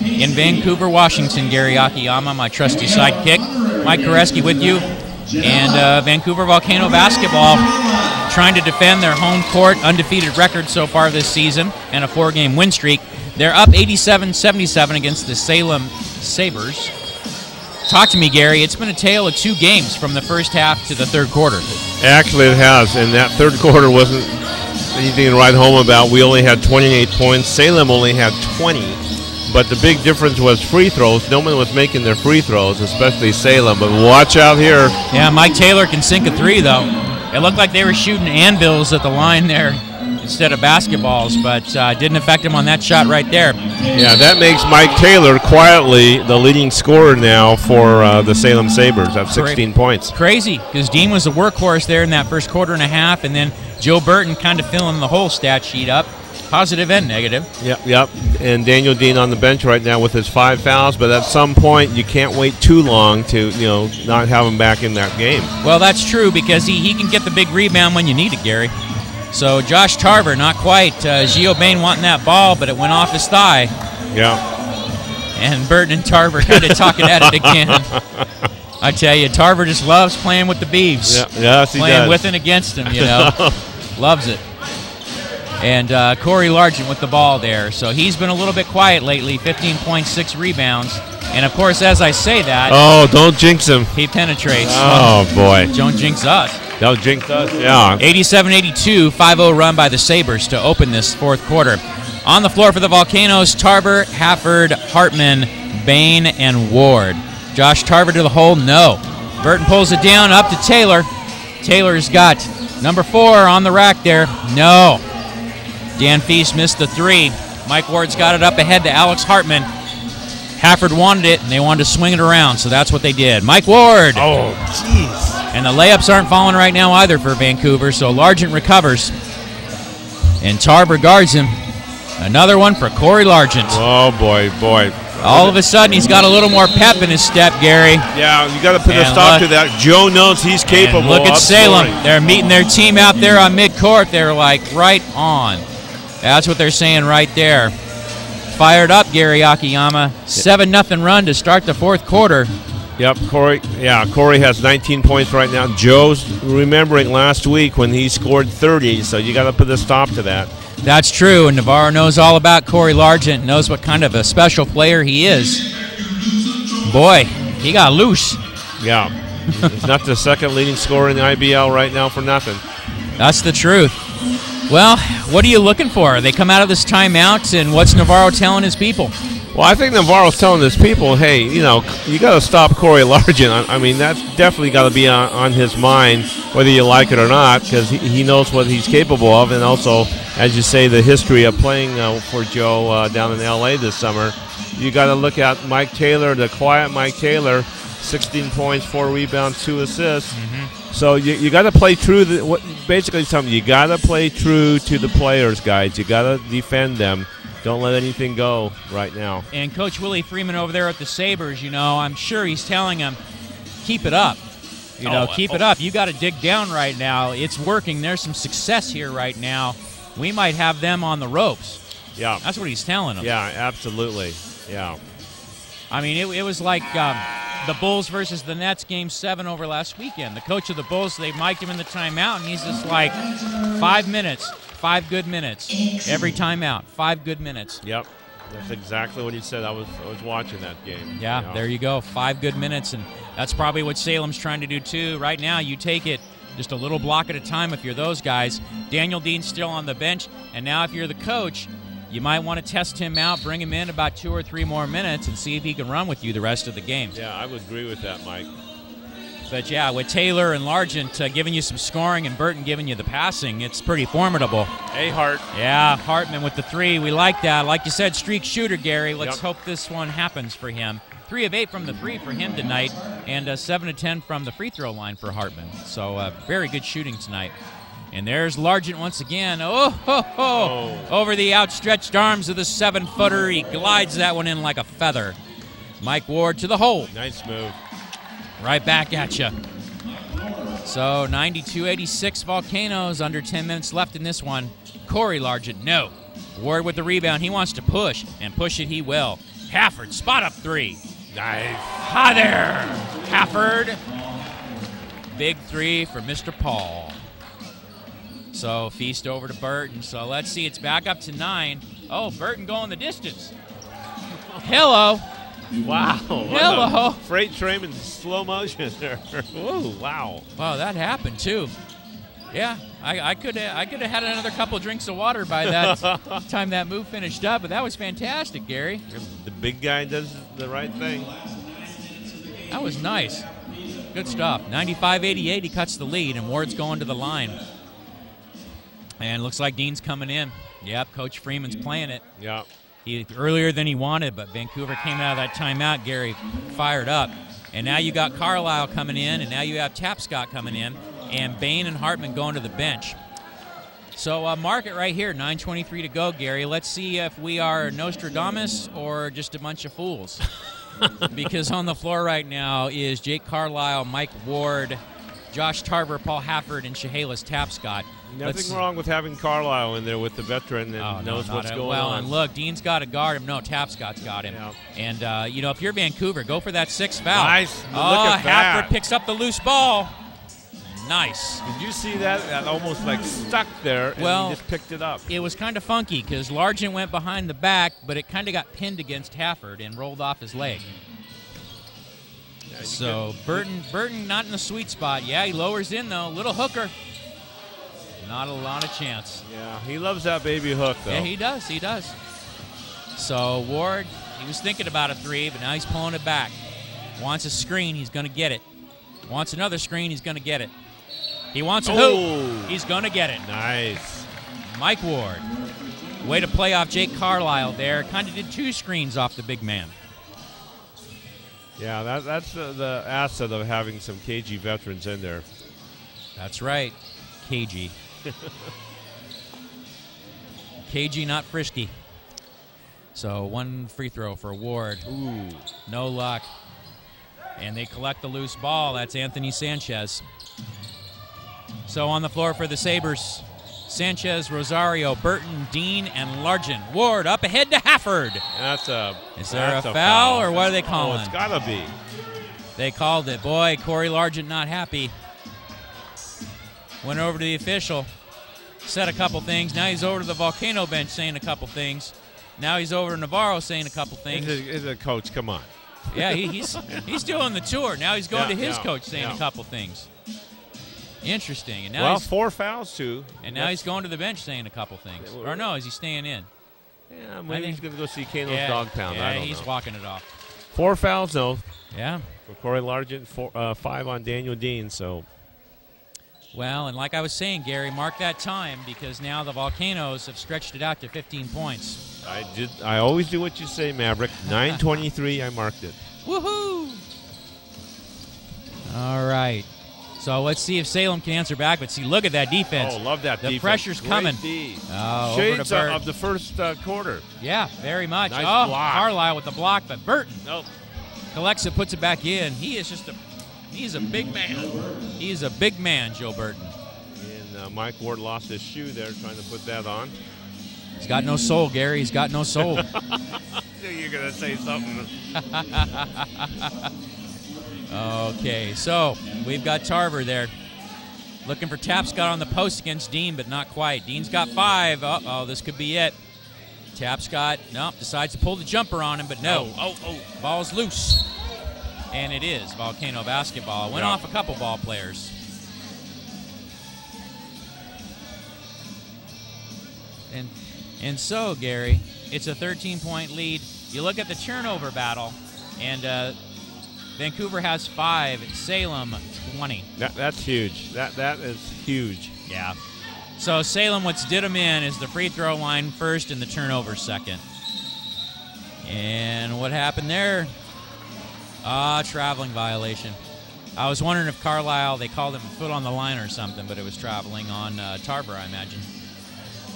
in Vancouver, Washington. Gary Akiyama, my trusty sidekick. Mike Koreski with you. And Vancouver Volcano Basketball trying to defend their home court undefeated record so far this season and a 4-game win streak. They're up 87-77 against the Salem Sabers. Talk to me, Gary. It's been a tale of 2 games from the first half to the third quarter. Actually, it has, and that third quarter wasn't anything to write home about. We only had 28 points. Salem only had 20, but the big difference was free throws. No one was making their free throws, especially Salem, but watch out here. Yeah, Mike Taylor can sink a 3, though. It looked like they were shooting anvils at the line there instead of basketballs, but didn't affect him on that shot right there. Yeah, that makes Mike Taylor quietly the leading scorer now for the Salem Sabers at 16 points. Crazy, because Dean was a workhorse there in that first quarter and a half, and then Joe Burton kind of filling the whole stat sheet up, positive and negative. Yep. And Daniel Dean on the bench right now with his 5 fouls, but at some point you can't wait too long to not have him back in that game. Well, that's true, because he can get the big rebound when you need it, Gary. So Josh Tarver, not quite. Gio Bain wanting that ball, but it went off his thigh. Yeah. And Burton and Tarver kind of talking at it again. I tell you, Tarver just loves playing with the Beavs. Yeah, yes, he playing does. with and against him, Loves it. And Corey Largent with the ball there. So he's been a little bit quiet lately, 15.6 rebounds. And, of course, as I say that. Oh, don't jinx him. He penetrates. Oh, boy. Don't jinx us. Don't jinx us, yeah. 87-82, 5-0 run by the Sabres to open this fourth quarter. On the floor for the Volcanoes, Tarver, Hafford, Hartman, Bain, and Ward. Josh Tarver to the hole, no. Burton pulls it down, up to Taylor. Taylor's got number 4 on the rack there, no. Dan Feast missed the 3. Mike Ward's got it up ahead to Alex Hartman. Hafford wanted it, and they wanted to swing it around, so that's what they did. Mike Ward. Oh, jeez. And the layups aren't falling right now either for Vancouver, so Largent recovers. And Tarver guards him. Another one for Corey Largent. Oh, boy. All of a sudden, he's got a little more pep in his step, Gary. Yeah, you got to put a stop to that. Joe knows he's capable. And look at Salem. Scoring. They're meeting their team out there on midcourt. They're like right on. That's what they're saying right there. Fired up, Gary Akiyama. 7-0 run to start the fourth quarter. Yep, Corey has 19 points right now. Joe's remembering last week when he scored 30, so you got to put a stop to that. That's true, and Navarro knows all about Corey Largent, knows what kind of a special player he is. Boy, he got loose. Yeah, he's not the second leading scorer in the IBL right now for nothing. That's the truth. Well, what are you looking for? They come out of this timeout, and what's Navarro telling his people? Well, I think Navarro's telling his people, hey, you got to stop Corey Largent. I mean, that's definitely got to be on his mind, whether you like it or not, because he knows what he's capable of, and also, as you say, the history of playing for Joe down in L.A. this summer. You got to look at Mike Taylor, the quiet Mike Taylor, 16 points, 4 rebounds, 2 assists. Mm-hmm. So you got to play true. Basically, something you got to play true to the players, guys. You got to defend them. Don't let anything go right now. And Coach Willie Freeman over there at the Sabers, I'm sure he's telling him, keep it up. Keep it up. You got to dig down right now. It's working. There's some success here right now. We might have them on the ropes. Yeah. That's what he's telling them. Yeah, absolutely. Yeah. I mean, it was like the Bulls versus the Nets Game 7 over last weekend. The coach of the Bulls, they mic'd him in the timeout, and he's just like, 5 minutes. 5 good minutes. Every timeout, 5 good minutes. Yep, that's exactly what he said. I was watching that game. Yeah, there you go. 5 good minutes, and that's probably what Salem's trying to do too. Right now, you take it just a little block at a time if you're those guys. Daniel Dean's still on the bench, and now if you're the coach, you might want to test him out, bring him in about 2 or 3 more minutes, and see if he can run with you the rest of the game. Yeah, I would agree with that, Mike. But, yeah, with Taylor and Largent giving you some scoring and Burton giving you the passing, it's pretty formidable. Hey, Hart. Yeah, Hartman with the 3. We like that. Like you said, streak shooter, Gary. Let's hope this one happens for him. 3 of 8 from the 3 for him tonight, and 7 of 10 from the free throw line for Hartman. So very good shooting tonight. And there's Largent once again. Over the outstretched arms of the 7-footer. He glides that one in like a feather. Mike Ward to the hole. Nice move. Right back at you. So 92-86 Volcanoes, under 10 minutes left in this one. Corey Largent, no. Ward with the rebound. He wants to push, and push it he will. Hafford, spot up 3. Nice. Hi there, Hafford. Big 3 for Mr. Paul. So feast over to Burton. So let's see, it's back up to 9. Oh, Burton going the distance. Hello. Wow. Hello. Freight train in slow motion there. Whoa, wow. Wow, that happened too. Yeah, I could have had another couple drinks of water by that time that move finished up, but that was fantastic, Gary. The big guy does the right thing. That was nice. Good stuff. 95-88, he cuts the lead, and Ward's going to the line. And looks like Dean's coming in. Yep, Coach Freeman's playing it. Yeah. Earlier than he wanted, but Vancouver came out of that timeout, Gary, fired up. And now you got Carlisle coming in, and now you have Tapscott coming in, and Bain and Hartman going to the bench. So mark it right here, 9:23 to go, Gary. Let's see if we are Nostradamus or just a bunch of fools. Because on the floor right now is Jake Carlisle, Mike Ward, Josh Tarver, Paul Hafford, and Chehalis Tapscott. Nothing wrong with having Carlisle in there with the veteran and knows what's going on. Well, and look, Dean's got to guard him. No, Tapscott's got him. Yeah. And, if you're Vancouver, go for that 6th foul. Nice. Look at Hafford that. picks up the loose ball. Nice. Did you see that? That almost like stuck there, and he just picked it up. It was kind of funky because Largent went behind the back, but it kind of got pinned against Hafford and rolled off his leg. Yeah, so Burton not in the sweet spot. Yeah, he lowers in, though. Little hooker. Not a lot of chance. Yeah, he loves that baby hook, though. Yeah, he does. So Ward, he was thinking about a 3, but now he's pulling it back. Wants a screen, he's going to get it. Wants another screen, he's going to get it. He wants a hoop, he's going to get it. Nice. Mike Ward. Way to play off Jake Carlisle there. Kind of did 2 screens off the big man. Yeah, that's the asset of having some KG veterans in there. That's right, KG. KG, not frisky. So 1 free throw for Ward. Ooh. No luck. And they collect the loose ball. That's Anthony Sanchez. So on the floor for the Sabres, Sanchez, Rosario, Burton, Dean, and Largent. Ward up ahead to Hafford. Is there a foul, or what are they calling? Oh, it's got to be. They called it. Boy, Corey Largent not happy. Went over to the official, said a couple things. Now he's over to the Volcano bench saying a couple things. Now he's over to Navarro saying a couple things. He's a coach, come on. Yeah, he's doing the tour. Now he's going to his coach saying a couple things. Interesting. And now Well, he's, 4 fouls, too. and now he's going to the bench saying a couple things. Or no, is he staying in? Yeah, maybe he's going to go see Kano's dog pound. Yeah, I don't he's know. walking it off. 4 fouls, though, Yeah. for Corey Largent, 5 on Daniel Dean. So, Well, and like I was saying, Gary, mark that time because now the Volcanoes have stretched it out to 15 points. I always do what you say, Maverick. 9:23, I marked it. Woohoo! All right. So let's see if Salem can answer back. But see, look at that defense. Oh, love that defense. The pressure's Great coming. D. Oh, over to Shades Burton. of the first quarter. Yeah, very much. Nice oh, block. Carlisle with the block, but Burton Nope. collects it, puts it back in. He's a big man. He's a big man, Joe Burton. And Mike Ward lost his shoe there trying to put that on. He's got no soul, Gary. He's got no soul. You're going to say something. Okay, so we've got Tarver there. Looking for Tapscott on the post against Dean, but not quite. Dean's got 5. Uh-oh, this could be it. Tapscott, nope, decides to pull the jumper on him, but no. Ball's loose. And it is Volcano basketball. Went off a couple ball players. And so, Gary, it's a 13-point lead. You look at the turnover battle, and Vancouver has 5, Salem 20. That's huge. That is huge. Yeah. So Salem, what's did them in is the free throw line first and the turnover second. And what happened there? Traveling violation. I was wondering if Carlisle, they called him foot on the line or something, but it was traveling on Tarver, I imagine.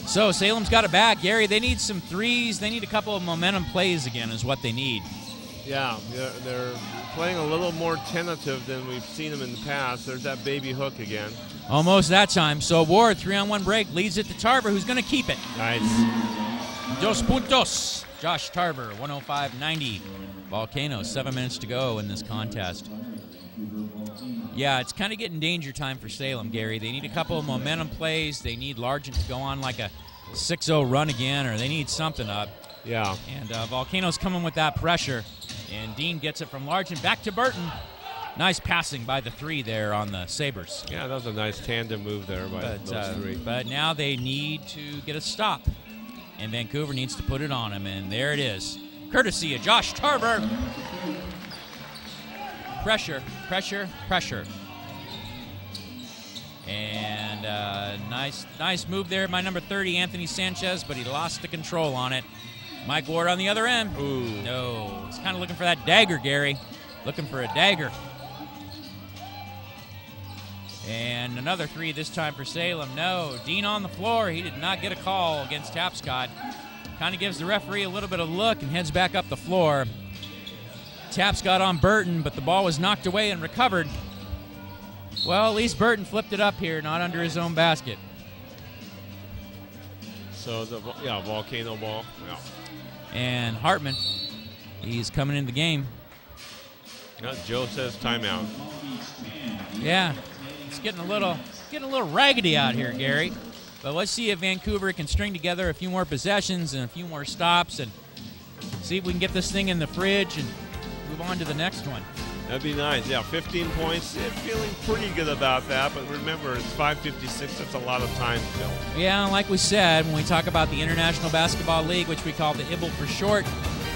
So Salem's got it back. Gary, they need some threes. They need a couple of momentum plays again is what they need. Yeah, they're playing a little more tentative than we've seen them in the past. There's that baby hook again. Almost that time. So Ward, 3-on-1 break, leads it to Tarver, who's going to keep it. Nice. Dos puntos. Josh Tarver, 105-90. Volcanoes, 7 minutes to go in this contest. Yeah, it's kind of getting danger time for Salem, Gary. They need a couple of momentum plays. They need Largent to go on like a 6-0 run again, or they need something up. Yeah. And Volcanoes coming with that pressure. And Dean gets it from Largent back to Burton. Nice passing by the 3 there on the Sabers. Yeah, that was a nice tandem move there by those 3. But now they need to get a stop. And Vancouver needs to put it on him. And there it is. Courtesy of Josh Tarver. Pressure, pressure, pressure. And nice move there by number 30, Anthony Sanchez, but he lost the control on it. Mike Ward on the other end. Ooh. No, he's kind of looking for that dagger, Gary. Looking for a dagger. And another 3 this time for Salem. No, Dean on the floor. He did not get a call against Tapscott. Kind of gives the referee a little bit of look and heads back up the floor. Tapscott on Burton, but the ball was knocked away and recovered. Well, at least Burton flipped it up here, not under his own basket. So, Volcano ball. Yeah. And Hartman, he's coming in the game. Joe says timeout. Yeah, it's getting a little raggedy out here, Gary. But let's see if Vancouver can string together a few more possessions and a few more stops and see if we can get this thing in the fridge and move on to the next one. That'd be nice. Yeah, 15 points. Yeah, feeling pretty good about that. But remember, it's 5:56. That's a lot of time still. Yeah, like we said, when we talk about the International Basketball League, which we call the IBL for short,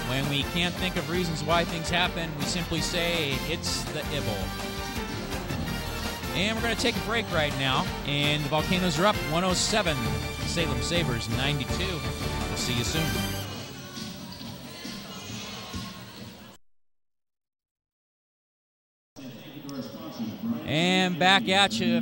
when we can't think of reasons why things happen, we simply say it's the IBL. And we're going to take a break right now. And the Volcanoes are up 107. Salem Sabers 92. We'll see you soon. And back at you,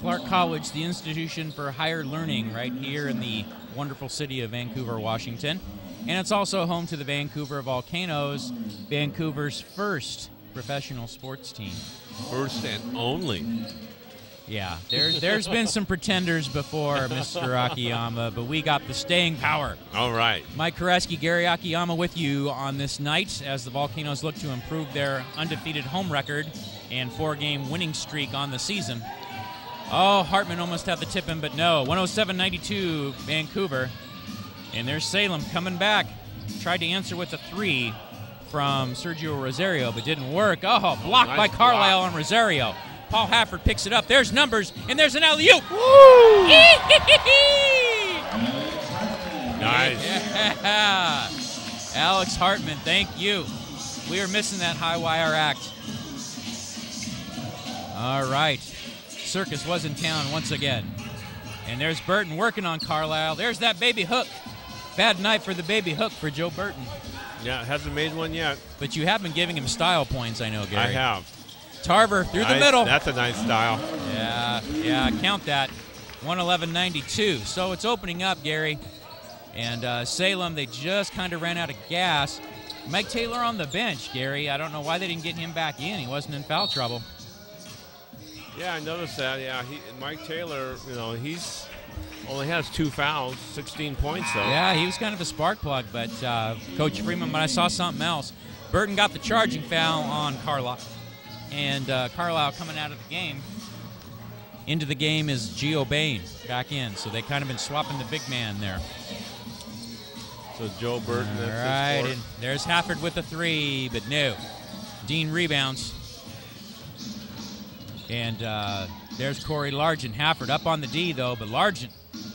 Clark College, the institution for higher learning right here in the wonderful city of Vancouver, Washington. And it's also home to the Vancouver Volcanoes, Vancouver's first professional sports team. First and only. Yeah, there's been some pretenders before, Mr. Akiyama, but we got the staying power. All right. Mike Koreski, Gary Akiyama with you on this night as the Volcanoes look to improve their undefeated home record and 4-game winning streak on the season. Oh, Hartman almost had the tip in, but no. 107-92, Vancouver. And there's Salem coming back. Tried to answer with a 3 from Sergio Rosario, but didn't work. Oh, blocked by Carlisle and Rosario. Paul Hafford picks it up. There's numbers, and there's an alley-oop. Nice. Yeah. Alex Hartman, thank you. We were missing that high wire act. All right. Circus was in town once again. And there's Burton working on Carlisle. There's that baby hook. Bad night for the baby hook for Joe Burton. Yeah, hasn't made one yet. But you have been giving him style points, I know, Gary. I have. Tarver through Nice. the middle. That's a nice style. Yeah, count that. 111.92. So it's opening up, Gary. And Salem, they just kind of ran out of gas. Mike Taylor on the bench, Gary. I don't know why they didn't get him back in. He wasn't in foul trouble. Yeah, I noticed that. Yeah, Mike Taylor, he's only has 2 fouls, 16 points, though. Yeah, he was kind of a spark plug, but Coach Freeman, but I saw something else. Burton got the charging foul on Carlisle. And Carlisle coming out of the game. Into the game is Gio Bain back in. So they kind of been swapping the big man there. So Joe Burton. All right, and there's Hafford with a 3, but no. Dean rebounds. And there's Corey Largent. Hafford up on the D, though, but Largent,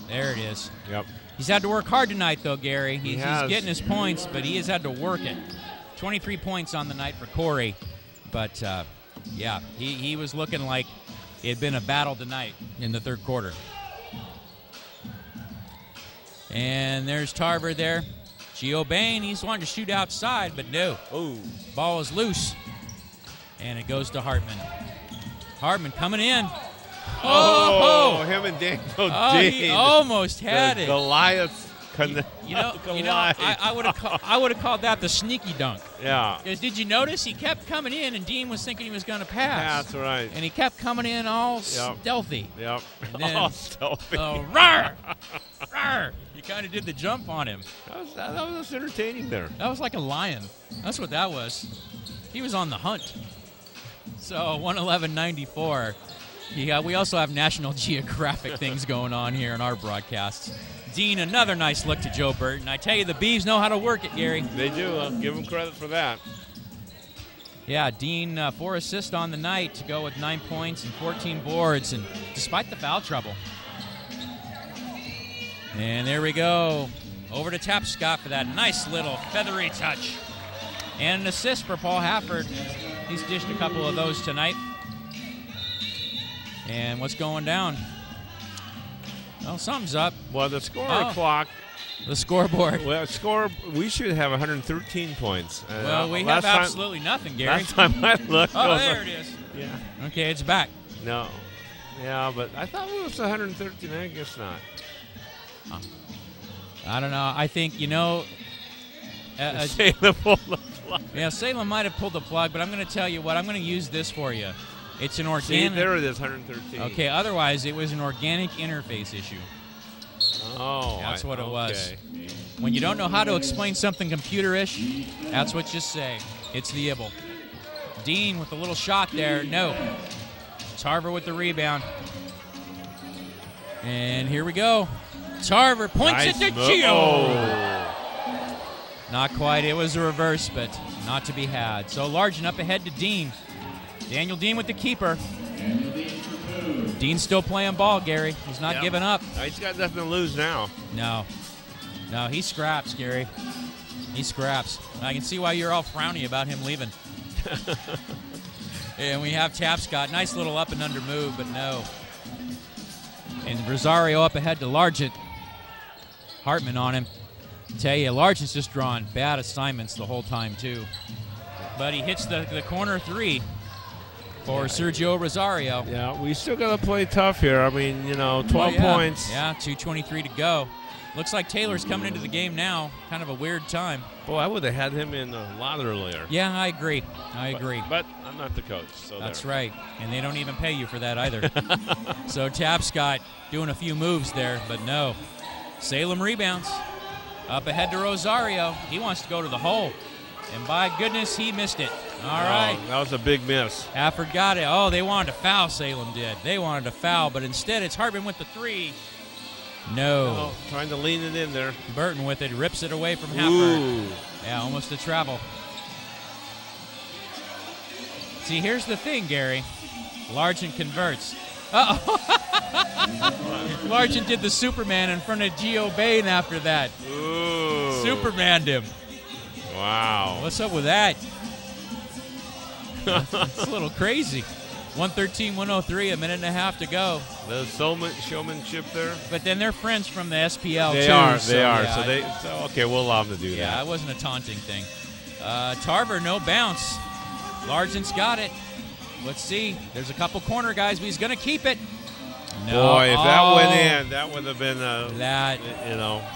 there it is. Yep. He's had to work hard tonight, though, Gary. He's getting his points, but he has had to work it. 23 points on the night for Corey. But, yeah, he was looking like it had been a battle tonight in the third quarter. And there's Tarver there. Gio Bain, he's wanting to shoot outside, but no. Oh. Ball is loose. And it goes to Hartman. Hartman coming in. Oh, him and Daniel Dean. He almost had it. Goliath. I would have called that the sneaky dunk. Yeah. Because did you notice he kept coming in, and Dean was thinking he was going to pass. That's right. And he kept coming in all stealthy. Yep. And then, all stealthy. Rawr! Rawr! You kind of did the jump on him. That was entertaining there. That was like a lion. That's what that was. He was on the hunt. So 111.94. Yeah, we also have National Geographic things going on here in our broadcasts. Dean, another nice look to Joe Burton. I tell you, the Beavs know how to work it, Gary. They do. I'll give them credit for that. Yeah, Dean, 4 assists on the night to go with 9 points and 14 boards, and despite the foul trouble. And there we go. Over to Tapscott for that nice little feathery touch. And an assist for Paul Hafford. He's dished a couple of those tonight. And what's going down? Well, something's up. Well, the score clock. The scoreboard. Well, we should have 113 points. Well, we have absolutely nothing, Gary. Last time I looked. Oh, there it is. Yeah. Okay, it's back. No. Yeah, but I thought it was 113. I guess not. I don't know. I think, Salem pulled the plug. Yeah, Salem might have pulled the plug, but I'm going to tell you what. I'm going to use this for you. It's an organic. See, there it is, 113. Okay, otherwise it was an organic interface issue. Oh, that's what it was. When you don't know how to explain something computerish, that's what you say. It's the Ibble. Dean with a little shot there. No. Tarver with the rebound. And here we go. Tarver points it to Gio. Oh. Not quite. It was a reverse, but not to be had. So Largent up ahead to Dean. Daniel Dean with the keeper. Dean's still playing ball, Gary. He's not giving up. He's got nothing to lose now. No, he scraps, Gary. He scraps. I can see why you're all frowny about him leaving. And we have Tapscott. Nice little up and under move, but no. And Rosario up ahead to Largent. Hartman on him. Tell you, Largent's just drawing bad assignments the whole time, too. But he hits the corner 3 for Sergio Rosario. Yeah, we still got to play tough here. I mean, 12 points. Yeah, 2:23 to go. Looks like Taylor's coming into the game now. Kind of a weird time. Boy, I would have had him in a lot earlier. Yeah, I agree. But I'm not the coach. So that's right. And they don't even pay you for that either. So Tapscott doing a few moves there, but no. Salem rebounds. Up ahead to Rosario. He wants to go to the hole. And by goodness, he missed it. All right. That was a big miss. Hafford got it. Oh, they wanted to foul, Salem did. They wanted to foul, but instead it's Hartman with the 3. No. Trying to lean it in there. Burton with it. Rips it away from Hafford. Ooh. Yeah, almost a travel. See, here's the thing, Gary. Largent converts. Uh-oh. Largent did the Superman in front of Gio Bain after that. Ooh. Supermaned him. Wow. What's up with that? It's a little crazy. 113-103, a minute and a half to go. The showmanship there. But then they're friends from the SPL They too. are. So, They are. yeah, So okay, we'll allow them to do that. Yeah, it wasn't a taunting thing. Tarver, no bounce. Largent's got it. Let's see. There's a couple corner guys, but he's going to keep it. No. Boy, if that went in, that would have been that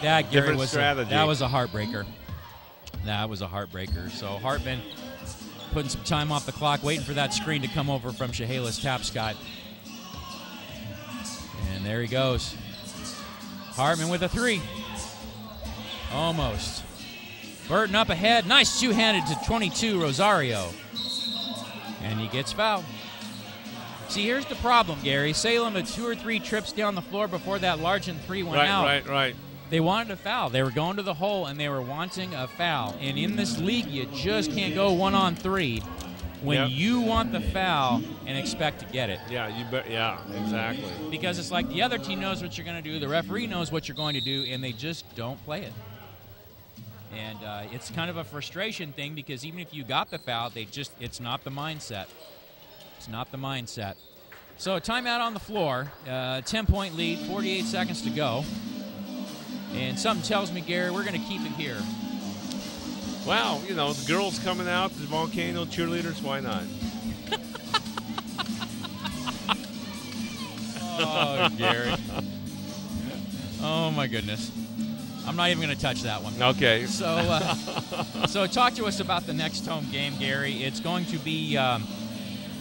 Gary, different strategy. That was a heartbreaker. That was a heartbreaker. So Hartman putting some time off the clock, waiting for that screen to come over from Chehalis Tapscott. And there he goes. Hartman with a 3. Almost. Burton up ahead. Nice two-handed to 22, Rosario. And he gets fouled. See, here's the problem, Gary. Salem had 2 or 3 trips down the floor before that Largent 3 went out. Right. They wanted a foul. They were going to the hole, and they were wanting a foul. And in this league, you just can't go 1-on-3 when you want the foul and expect to get it. Yeah, you bet. Yeah, exactly. Because it's like the other team knows what you're going to do, the referee knows what you're going to do, and they just don't play it. And it's kind of a frustration thing because even if you got the foul, it's not the mindset. It's not the mindset. So a timeout on the floor, 10-point lead, 48 seconds to go. And something tells me, Gary, we're going to keep it here. Wow, the girls coming out, the Volcano cheerleaders, why not? Oh, Gary. Oh, my goodness. I'm not even going to touch that one. Okay. So talk to us about the next home game, Gary. It's going to be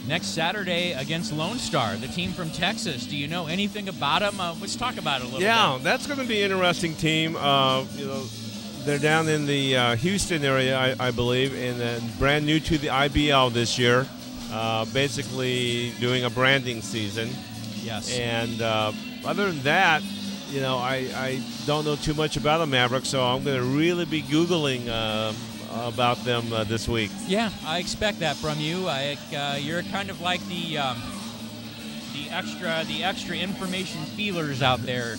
next Saturday against Lone Star, the team from Texas. Do you know anything about them? Let's talk about it a little bit. Yeah, that's going to be an interesting team. They're down in the Houston area, I believe, and then brand new to the IBL this year, basically doing a branding season. Yes. And other than that, I don't know too much about the Mavericks, so I'm going to really be Googling about them this week. Yeah, I expect that from you. You're kind of like the extra information feelers out there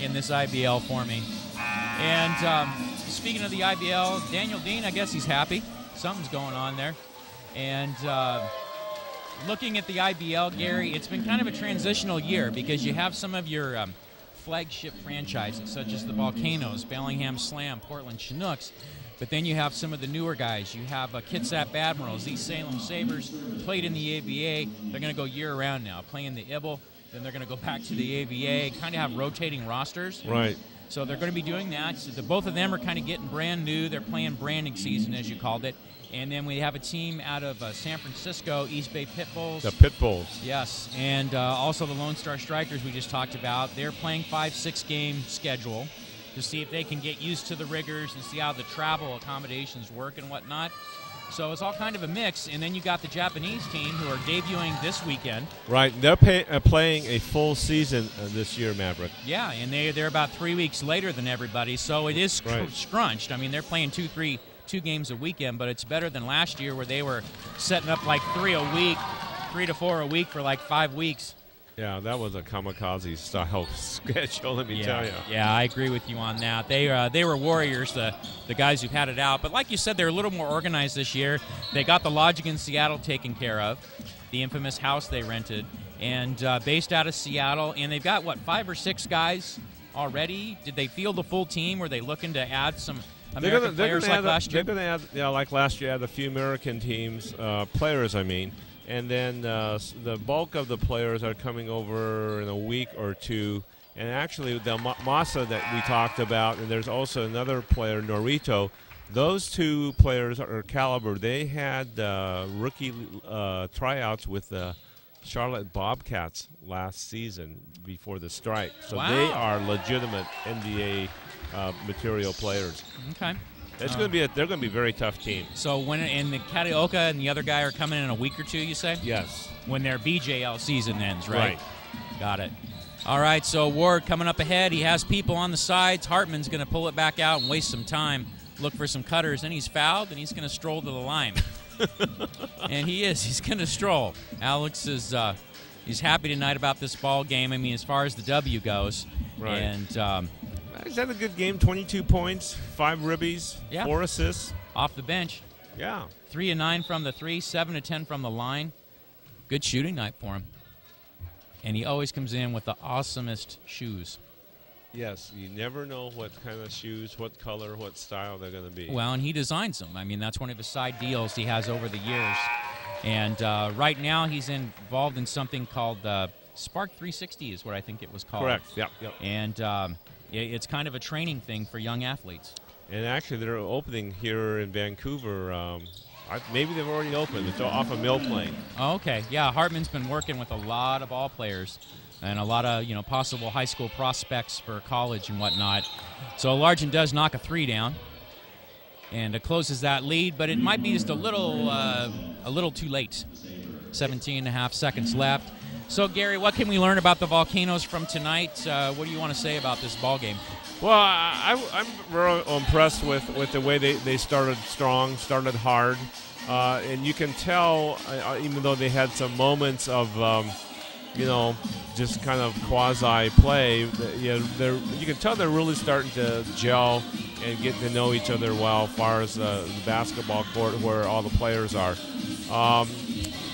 in this IBL for me. And speaking of the IBL, Daniel Dean, I guess he's happy. Something's going on there. And looking at the IBL, Gary, it's been kind of a transitional year because you have some of your flagship franchises such as the Volcanoes, Bellingham Slam, Portland Chinooks. But then you have some of the newer guys. You have Kitsap Admirals, these Salem Sabers, played in the ABA. They're going to go year-round now, playing the IBL. Then they're going to go back to the ABA, kind of have rotating rosters. Right. So they're going to be doing that. So both of them are kind of getting brand new. They're playing branding season, as you called it. And then we have a team out of San Francisco, East Bay Pitbulls. The Pitbulls. Yes, and also the Lone Star Strikers we just talked about. They're playing 5-6 game schedule to see if they can get used to the rigors and see how the travel accommodations work and whatnot. So it's all kind of a mix. And then you got the Japanese team who are debuting this weekend. Right. They're playing a full season this year, Maverick. Yeah, and they're about 3 weeks later than everybody. So it is scrunched. I mean, they're playing two games a weekend, but it's better than last year where they were setting up like 3 to 4 a week for like 5 weeks. Yeah, that was a kamikaze style schedule, let me tell you. Yeah, I agree with you on that. They were warriors, the guys who had it out. But like you said, they're a little more organized this year. They got the Logic in Seattle taken care of, the infamous house they rented, and based out of Seattle. And they've got, 5 or 6 guys already? Did they field the full team? Were they looking to add some American players like last year? They're going to add, like last year, add a few American teams, players, I mean. And then the bulk of the players are coming over in a week or two. And actually, the Masa that we talked about, and there's also another player, Norito. Those two players are caliber. They had rookie tryouts with the Charlotte Bobcats last season before the strike. So they are legitimate NBA material players. Okay. It's going to be they're going to be a very tough team. So when the Kataoka and the other guy are coming in a week or two, you say? Yes. When their BJL season ends, right? Got it. All right, so Ward coming up ahead. He has people on the sides. Hartman's going to pull it back out and waste some time look for some cutters. Then he's fouled, and he's going to stroll to the line. And he is. He's going to stroll. Alex is he's happy tonight about this ball game. I mean, as far as the W goes. Right. And he's had a good game. 22 points, 5 ribbies, 4 assists. Off the bench. Yeah. 3 of 9 from the 3, 7 of 10 from the line. Good shooting night for him. And he always comes in with the awesomest shoes. Yes, you never know what kind of shoes, what color, what style they're going to be. Well, and he designs them. I mean, that's one of his side deals he has over the years. And right now he's involved in something called Spark 360 is what I think it was called. Correct, yep. And it's kind of a training thing for young athletes. And actually they're opening here in Vancouver. Maybe they've already opened. It's off of Mill Plain. Oh, okay. Yeah, Hartman's been working with a lot of ball players and a lot of, possible high school prospects for college and whatnot. So Largent does knock a 3 down and it closes that lead, but it might be just a little too late. 17 and a half seconds left. So, Gary, what can we learn about the Volcanoes from tonight? What do you want to say about this ball game? Well, I'm very impressed with the way they started strong, started hard. And you can tell, even though they had some moments of, just kind of quasi-play, you can tell they're really starting to gel and get to know each other well as far as the basketball court where all the players are.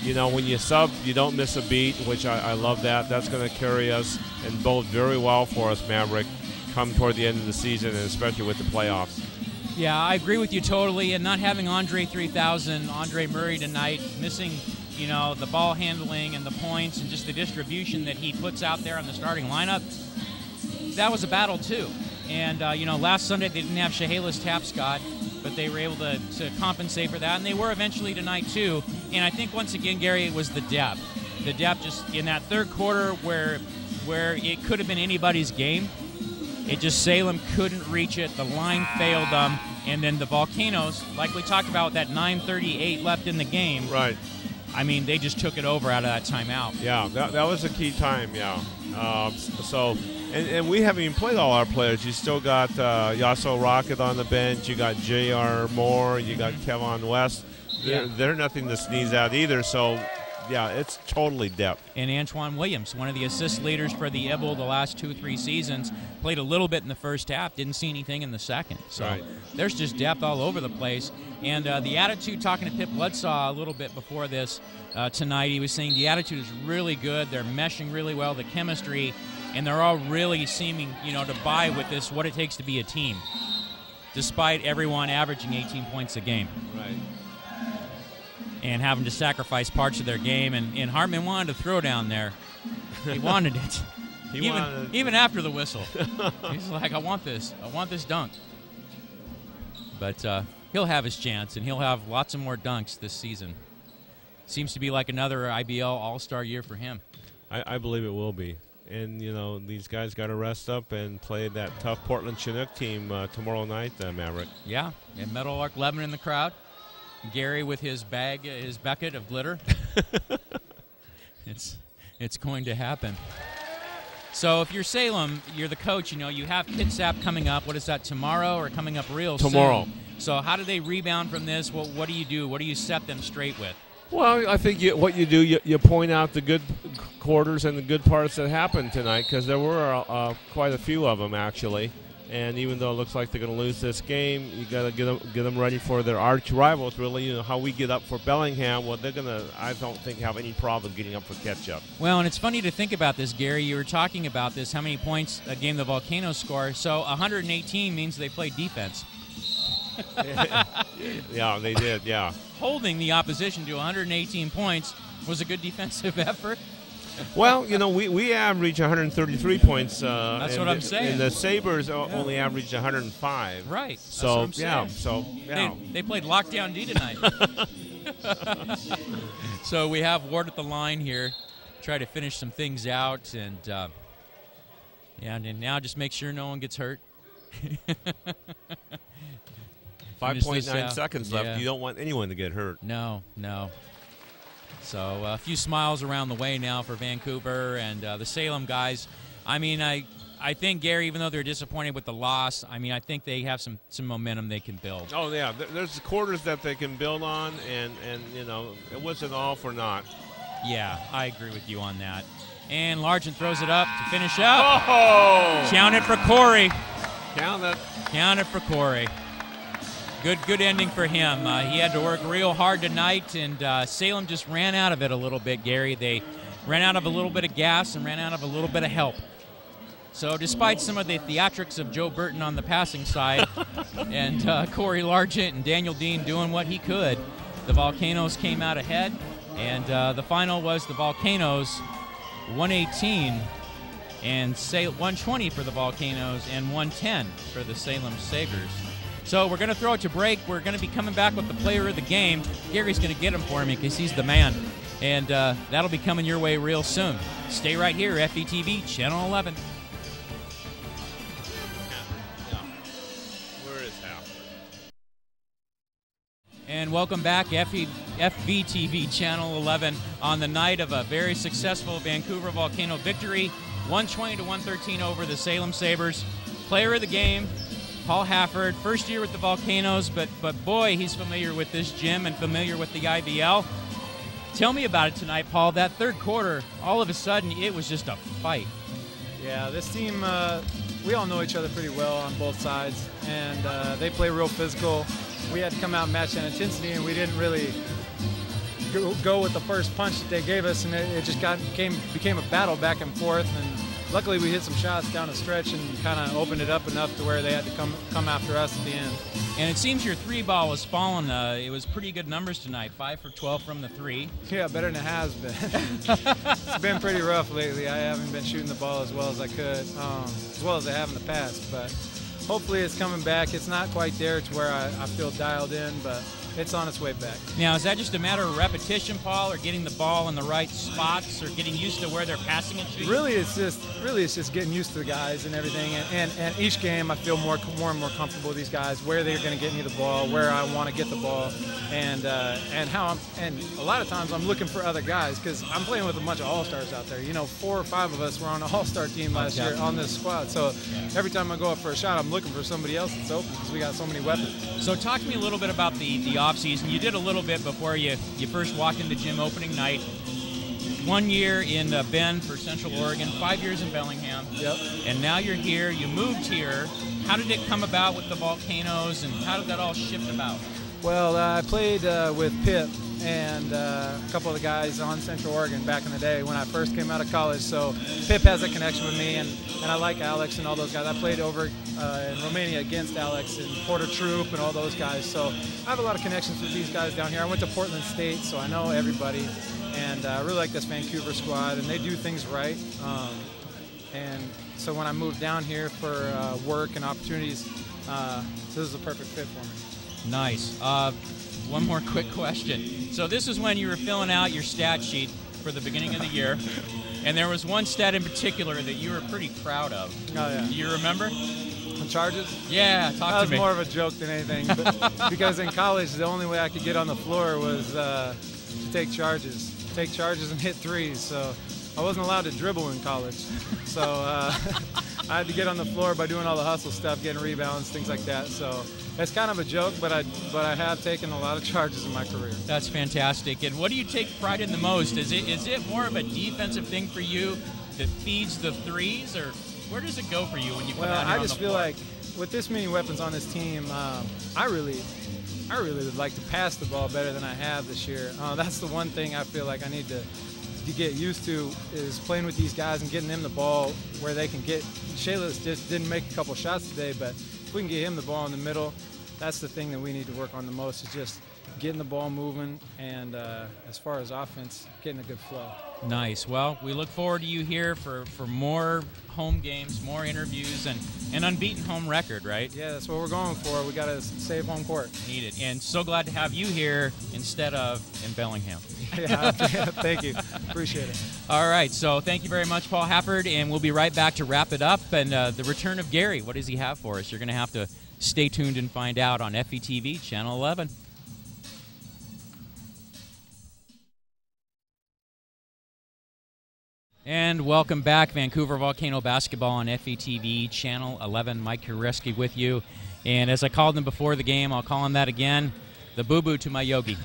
When you sub, you don't miss a beat, which I love that. That's going to carry us and bode very well for us, Maverick, come toward the end of the season, and especially with the playoffs. Yeah, I agree with you totally. And not having Andre 3000, Andre Murray tonight, missing, the ball handling and the points and just the distribution that he puts out there on the starting lineup, that was a battle too. And, last Sunday they didn't have Chehalis Tapscott, but they were able to compensate for that, and they were eventually tonight too. And I think once again, Gary, it was the depth. The depth just in that third quarter where it could have been anybody's game. It just, Salem couldn't reach it. The line failed them. And then the Volcanoes, like we talked about, that 9:38 left in the game. Right. I mean, they just took it over out of that timeout. Yeah, that was a key time, yeah. And we haven't even played all our players. You still got Yasso Rocket on the bench. You got J.R. Moore. You got Kevon West. They're nothing to sneeze at either, so, yeah, it's totally depth. And Antoine Williams, one of the assist leaders for the Ibble the last 2-3 seasons, played a little bit in the first half, didn't see anything in the second. So there's just depth all over the place. And the attitude, talking to Pip Bloodsaw a little bit before this tonight, he was saying the attitude is really good. They're meshing really well, the chemistry, and they're all really seeming, to buy with this, what it takes to be a team, despite everyone averaging 18 points a game. Right. And having to sacrifice parts of their game. And Hartman wanted to throw down there. He wanted it. Even after the whistle. He's like, I want this dunk. But he'll have his chance, and he'll have lots of more dunks this season. Seems to be like another IBL All-Star year for him. I believe it will be. And, these guys got to rest up and play that tough Portland Chinook team tomorrow night, Maverick. Yeah, and Meadowlark Levin in the crowd. Gary with his bucket of glitter. It's going to happen. So if you're Salem, you're the coach, you have Kitsap coming up. What is that, tomorrow or coming up real soon? Tomorrow. So how do they rebound from this? What do you do? What do you set them straight with? Well, I think what you do, you point out the good quarters and the good parts that happened tonight, because there were quite a few of them, actually. And even though it looks like they're going to lose this game, you got to get them ready for their arch rivals. Really, how we get up for Bellingham. Well, they're going to, I don't think, have any problem getting up for Ketchup. Well, and it's funny to think about this, Gary. You were talking about this, how many points a game the Volcanoes score. So 118 means they played defense. Yeah, they did. Yeah. Holding the opposition to 118 points was a good defensive effort. Well, we average 133 points. That's what I'm saying. And the Sabers only averaged 105. Right. So, They played lockdown D tonight. So we have Ward at the line here, try to finish some things out, and now just make sure no one gets hurt. 5.9 seconds left. You don't want anyone to get hurt. No. So a few smiles around the way now for Vancouver and the Salem guys. I mean, I I think, Gary, even though they're disappointed with the loss, I mean, I think they have some momentum they can build. Oh, yeah. There's quarters that they can build on, and you know, it wasn't all for naught. Yeah, I agree with you on that. And Largent throws it up to finish up. Oh! Count it for Corey. Count it. Count it for Corey. Good ending for him. He had to work real hard tonight, and Salem just ran out of it a little bit, Gary. They ran out of a little bit of gas and ran out of a little bit of help. So despite some of the theatrics of Joe Burton on the passing side and Corey Largent and Daniel Dean doing what he could, the Volcanoes came out ahead, and the final was the Volcanoes 118 and 120 for the Volcanoes and 110 for the Salem Sabers. So we're going to throw it to break. We're going to be coming back with the player of the game. Gary's going to get him for me because he's the man. And that'll be coming your way real soon. Stay right here, FVTV, Channel 11. Where is Halford? And welcome back, FVTV Channel 11, on the night of a very successful Vancouver Volcano victory, 120 to 113 over the Salem Sabers. Player of the game, Paul Halford, first year with the Volcanoes, but boy, he's familiar with this gym and familiar with the IVL. Tell me about it tonight, Paul. That third quarter, all of a sudden, it was just a fight. Yeah, this team, we all know each other pretty well on both sides, and they play real physical. We had to come out and match that intensity, and we didn't really go with the first punch that they gave us, and it just became a battle back and forth. And luckily, we hit some shots down the stretch and kind of opened it up enough to where they had to come after us at the end. And it seems your three ball has fallen. It was pretty good numbers tonight, 5 for 12 from the three. Yeah, better than it has been. It's been pretty rough lately. I haven't been shooting the ball as well as I could, as well as I have in the past. But hopefully it's coming back. It's not quite there to where I feel dialed in, but it's on its way back. Now, is that just a matter of repetition, Paul, or getting the ball in the right spots, or getting used to where they're passing and shooting? Really, it's just getting used to the guys and everything. And each game, I feel more and more comfortable with these guys, where they're going to get me the ball, where I want to get the ball, and how and a lot of times I'm looking for other guys because I'm playing with a bunch of all-stars out there. You know, 4 or 5 of us were on an all-star team last year on this squad. So every time I go up for a shot, I'm looking for somebody else that's open because we got so many weapons. So talk to me a little bit about the off-season. You did a little bit before you first walked in the gym opening night. 1 year in Bend for Central Oregon, 5 years in Bellingham. Yep. And now you're here. You moved here. How did it come about with the Volcanoes, and how did that all shift about? Well, I played with Pip and a couple of the guys on Central Oregon back in the day when I first came out of college. So Pip has a connection with me, and I like Alex and all those guys. I played over in Romania against Alex and Porter Troop and all those guys. So I have a lot of connections with these guys down here. I went to Portland State, so I know everybody. And I really like this Vancouver squad, and they do things right. And so when I moved down here for work and opportunities, this is a perfect fit for me. Nice. One more quick question. So this is when you were filling out your stat sheet for the beginning of the year, and there was one stat in particular that you were pretty proud of. Oh, yeah. Do you remember? On charges? Yeah, talk to me. That was more of a joke than anything, but because in college, the only way I could get on the floor was to take charges and hit threes. So I wasn't allowed to dribble in college. So I had to get on the floor by doing all the hustle stuff, getting rebounds, things like that. So it's kind of a joke, but I have taken a lot of charges in my career. That's fantastic. And what do you take pride in the most? Is it more of a defensive thing for you that feeds the threes, or where does it go for you when you come out here on the floor? I just feel like with this many weapons on this team, I really would like to pass the ball better than I have this year. That's the one thing I feel like I need to get used to is playing with these guys and getting them the ball where they can get. Shayla just didn't make a couple shots today, but if we can get him the ball in the middle, that's the thing that we need to work on the most is just getting the ball moving and as far as offense, getting a good flow. Nice. Well, we look forward to you here for more home games, more interviews, and an unbeaten home record, right? Yeah, that's what we're going for. We got to save home court. Need it. And so glad to have you here instead of in Bellingham. Yeah, thank you. Appreciate it. All right, so thank you very much, Paul Halford, and we'll be right back to wrap it up. And the return of Gary, what does he have for us? You're going to have to stay tuned and find out on FETV Channel 11. And welcome back, Vancouver Volcano Basketball on FETV Channel 11. Mike Kureski with you. And as I called him before the game, I'll call him that again, the boo-boo to my yogi,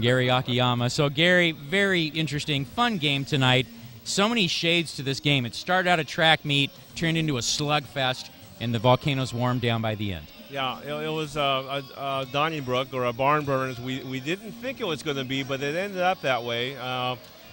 Gary Akiyama. So, Gary, very interesting, fun game tonight. So many shades to this game. It started out a track meet, turned into a slugfest, and the Volcanoes warmed down by the end. Yeah, it was a Donnybrook or a barn burners. We didn't think it was going to be, but it ended up that way.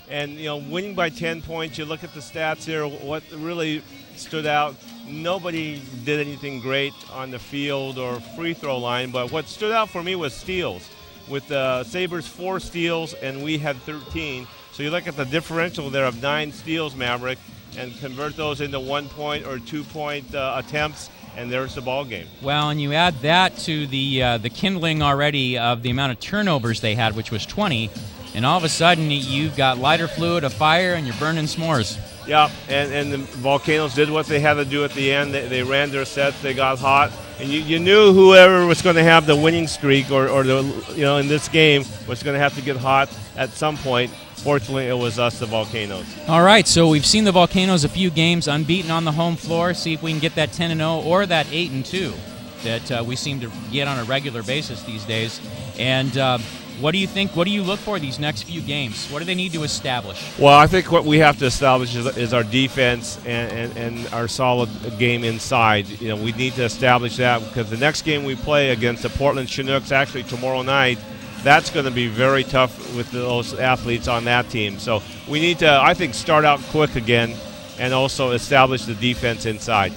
And, winning by 10 points, you look at the stats here, what really stood out, nobody did anything great on the field or free throw line, but what stood out for me was steals. With the Sabers 4 steals and we had 13. So you look at the differential there of 9 steals, Maverick, and convert those into 1-point or 2-point attempts, and there's the ball game. Well, and you add that to the kindling already of the amount of turnovers they had, which was 20, and all of a sudden you've got lighter fluid, a fire, and you're burning s'mores. Yeah, and the Volcanoes did what they had to do at the end. They ran their sets, they got hot, and you knew whoever was going to have the winning streak or the in this game was going to have to get hot at some point. Fortunately, it was us, the Volcanoes. All right, so we've seen the Volcanoes a few games unbeaten on the home floor. See if we can get that 10-0 or that 8-2 that we seem to get on a regular basis these days. And what do you think? What do you look for these next few games? What do they need to establish? Well, I think what we have to establish is our defense and our solid game inside. We need to establish that because the next game we play against the Portland Chinooks, actually tomorrow night, that's going to be very tough with those athletes on that team. So we need to, I think, start out quick again and also establish the defense inside.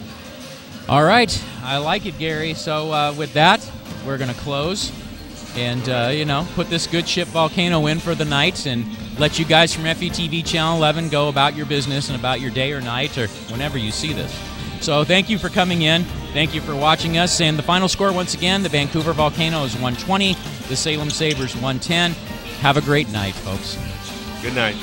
All right. I like it, Gary. So with that, we're going to close and, put this good ship Volcano in for the night and let you guys from FETV Channel 11 go about your business and about your day or night or whenever you see this. So thank you for coming in. Thank you for watching us. And the final score, once again, the Vancouver Volcanoes 120, the Salem Sabers 110. Have a great night, folks. Good night.